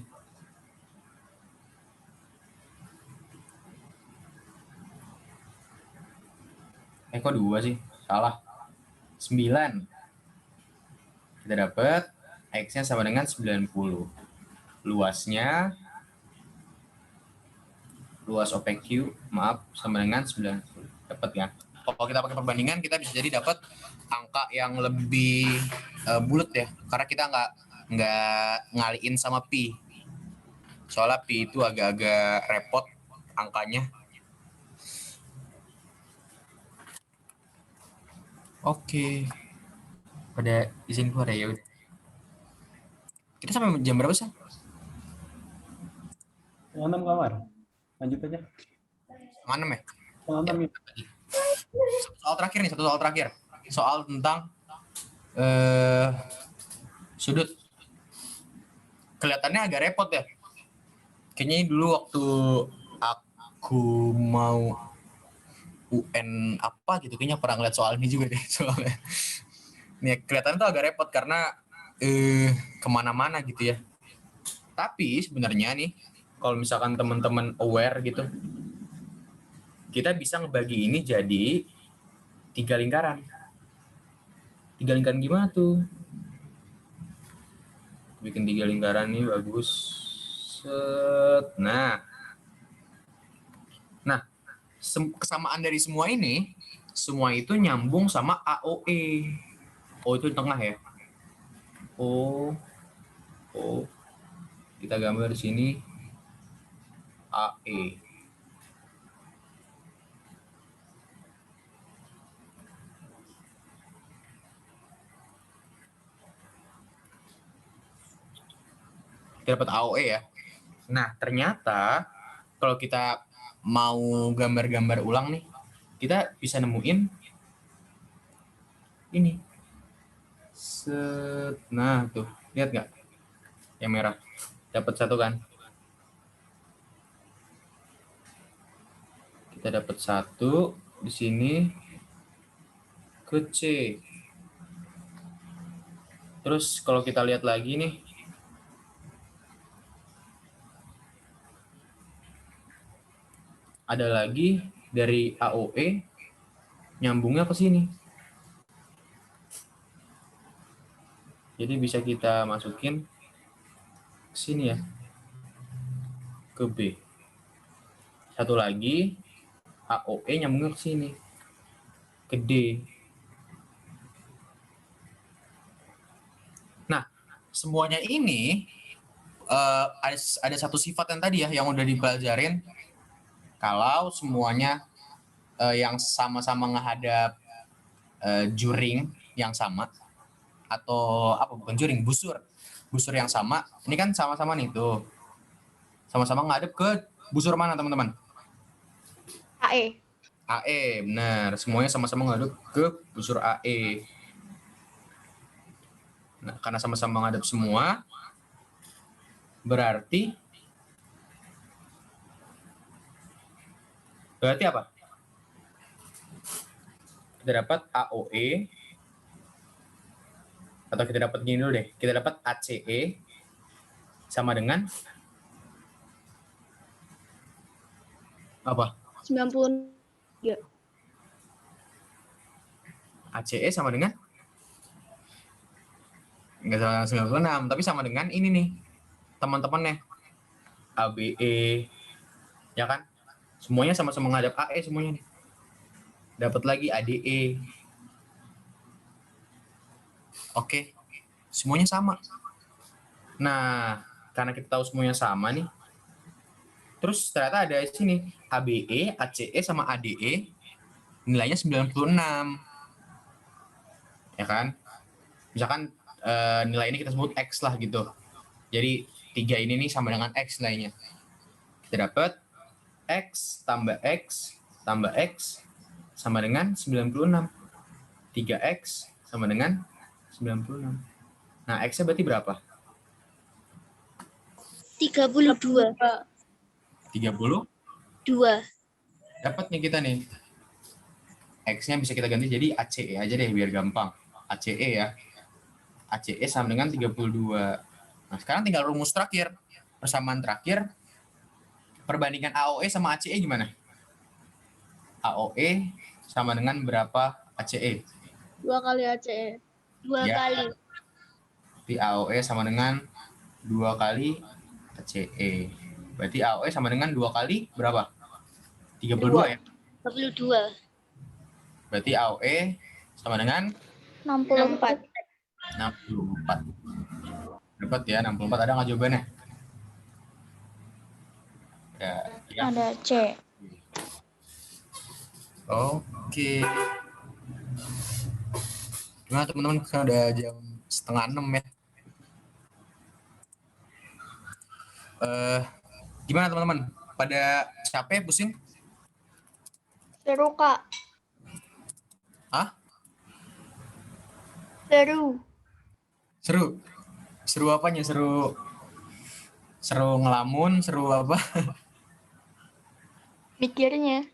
Kok 2 sih? Salah. 9. Kita dapat X-nya sama dengan 90. Luasnya luas OPQ, maaf, sama dengan 90. Dapat ya. Kalau kita pakai perbandingan, kita bisa jadi dapat angka yang lebih bulat ya. Karena kita nggak ngaliin sama pi. Soalnya pi itu agak-agak repot angkanya. Oke. Pada izin keluar ya udah. Kita sampai jam berapa sih? 6 kamar. Lanjut aja. 6 ya? 6 ya. Soal terakhir nih, satu soal terakhir. Soal tentang sudut. Kelihatannya agak repot ya. Kayaknya dulu waktu aku mau UN apa gitu, kayaknya pernah ngeliat soal ini juga deh soalnya. Nih kelihatan tuh agak repot karena kemana-mana gitu ya. Tapi sebenarnya nih, kalau misalkan teman-teman aware gitu, kita bisa ngebagi ini jadi 3 lingkaran. 3 lingkaran gimana tuh? Bikin 3 lingkaran nih bagus. Set. Nah, kesamaan dari semua ini, semua itu nyambung sama AOE. O itu di tengah ya. O. Kita gambar di sini AE. Kita dapat AOE ya. Nah, ternyata kalau kita mau gambar-gambar ulang nih, kita bisa nemuin ini. Set. Nah, tuh. Lihat nggak? Yang merah. Dapat satu kan? Kita dapat satu di sini ke C. Terus kalau kita lihat lagi nih, ada lagi dari AOE nyambungnya ke sini. Jadi bisa kita masukin ke sini ya. Ke B. Satu lagi AOE nyambungnya ke sini. Ke D. Nah, semuanya ini ada satu sifat yang tadi ya yang udah dipelajarin. Kalau semuanya yang sama-sama menghadap juring yang sama, atau apa, bukan juring, busur yang sama. Ini kan sama-sama nih tuh, sama-sama ngadep ke busur mana teman-teman? AE. AE, benar, semuanya sama-sama ngadep ke busur AE. Nah, karena sama-sama ngadep semua, berarti apa? Kita dapat AOE, atau kita dapat gini dulu deh, kita dapat ACE sama dengan Apa? 90. ACE sama dengan? Nggak sama 96, tapi sama dengan ini nih. Teman-temannya. ABE. Ya kan? Semuanya sama-sama menghadap AE semuanya nih. Dapat lagi ADE. Oke. Semuanya sama. Nah, karena kita tahu semuanya sama nih. Terus ternyata ada di sini ABE, ACE sama ADE nilainya 96. Ya kan? Misalkan nilai ini kita sebut X lah gitu. Jadi 3 ini nih sama dengan X nilainya. Kita dapat X tambah X tambah X sama dengan 96. 3X sama dengan 96. Nah, X-nya berarti berapa? 32. 30. 2. Dapat nih kita nih. X-nya bisa kita ganti jadi ACE aja deh biar gampang. ACE ya. ACE sama dengan 32. Nah, sekarang tinggal rumus terakhir. Persamaan terakhir. Perbandingan AOE sama ACE gimana? AOE sama dengan berapa ACE? 2 kali ACE. 2 Ya. kali. Berarti AOE sama dengan 2 kali ACE. Berarti AOE sama dengan 2 kali berapa? 32 ya? 32. Berarti AOE sama dengan 64. 64. Dapat ya, 64. Ada nggak jawabannya? Ya. Ada C. Oke. Gimana teman-teman? Kan udah jam 5:30 ya. Gimana teman-teman? Pada capek, pusing? Seru, Kak. Hah? Seru. Seru? Seru apanya? Seru ngelamun? Seru apa? Mikirnya.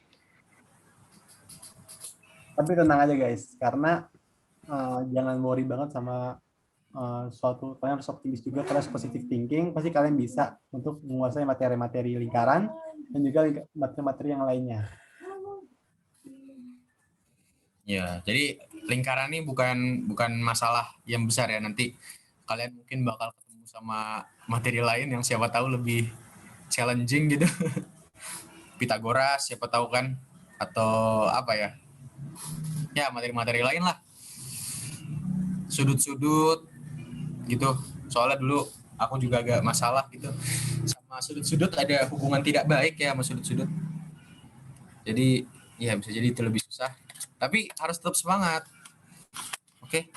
Tapi tenang aja guys, karena jangan worry banget sama suatu, kalian harus optimis juga, kalian harus positive thinking, pasti kalian bisa untuk menguasai materi-materi lingkaran dan juga materi-materi yang lainnya. Ya, jadi lingkaran ini bukan masalah yang besar ya. Nanti kalian mungkin bakal ketemu sama materi lain yang siapa tahu lebih challenging gitu. Pitagoras siapa tahu kan, atau apa ya? Ya, materi-materi lain lah. Sudut-sudut gitu. Soalnya dulu aku juga agak masalah gitu. Sama sudut-sudut ada hubungan tidak baik ya sama sudut-sudut. Jadi ya bisa jadi itu lebih susah. Tapi harus tetap semangat. Oke.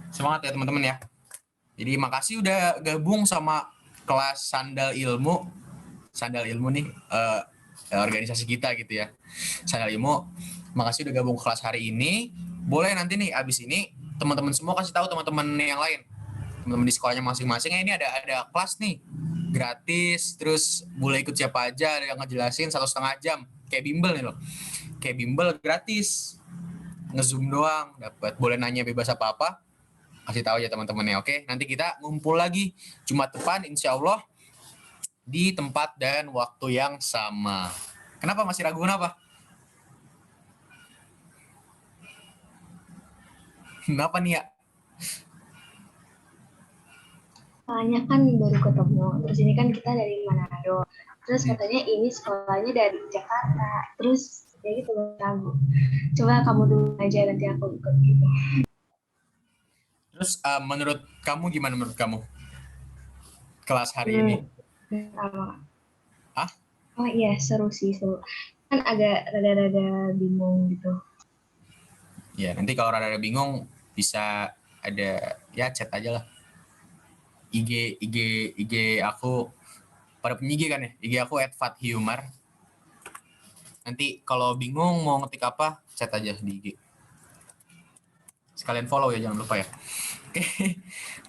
Semangat ya teman-teman ya. Jadi makasih udah gabung sama kelas Sandal Ilmu. Sandal Ilmu nih organisasi kita gitu ya. Sandal Ilmu. Makasih udah gabung ke kelas hari ini. Boleh nanti nih abis ini teman-teman semua kasih tahu teman-teman yang lain. Teman-teman di sekolahnya masing-masing, ini ada kelas nih gratis, terus boleh ikut siapa aja, ada yang ngejelasin 1,5 jam kayak bimbel nih loh. Kayak bimbel gratis, nge-zoom doang, dapat. Boleh nanya bebas apa-apa, kasih tahu aja teman-temannya. Oke, nanti kita ngumpul lagi Jumat depan insya Allah di tempat dan waktu yang sama. Kenapa masih ragu, kenapa? Kenapa nih ya? Soalnya kan baru ketemu, terus ini kan kita dari Manado, terus katanya ini sekolahnya dari Jakarta, terus ya gitu ragu. Coba kamu dulu aja, nanti aku ikut gitu. Terus menurut kamu gimana menurut kamu kelas hari ini? Hah? Oh iya, seru sih, seru. Kan agak rada-rada bingung gitu. Ya, nanti kalau rada-rada bingung bisa ada ya chat aja lah. IG aku pada punya IG kan ya? IG aku @fathiumar. Nanti kalau bingung mau ngetik apa, chat aja di IG. Sekalian follow ya, jangan lupa ya. Oke.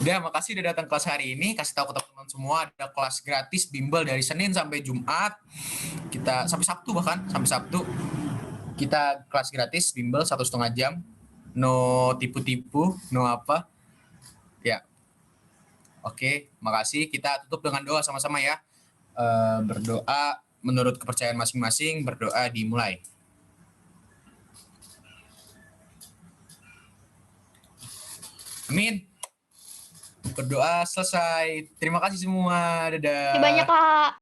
Udah, makasih udah datang kelas hari ini. Kasih tahu ke teman-teman semua ada kelas gratis bimbel dari Senin sampai Jumat. Kita sampai Sabtu bahkan, sampai Sabtu. Kita kelas gratis bimbel 1,5 jam. No tipu-tipu, no apa. Ya. Oke, makasih. Kita tutup dengan doa sama-sama ya. Berdoa menurut kepercayaan masing-masing, berdoa dimulai. Amin. Berdoa selesai. Terima kasih semua. Dadah. Banyak Kak.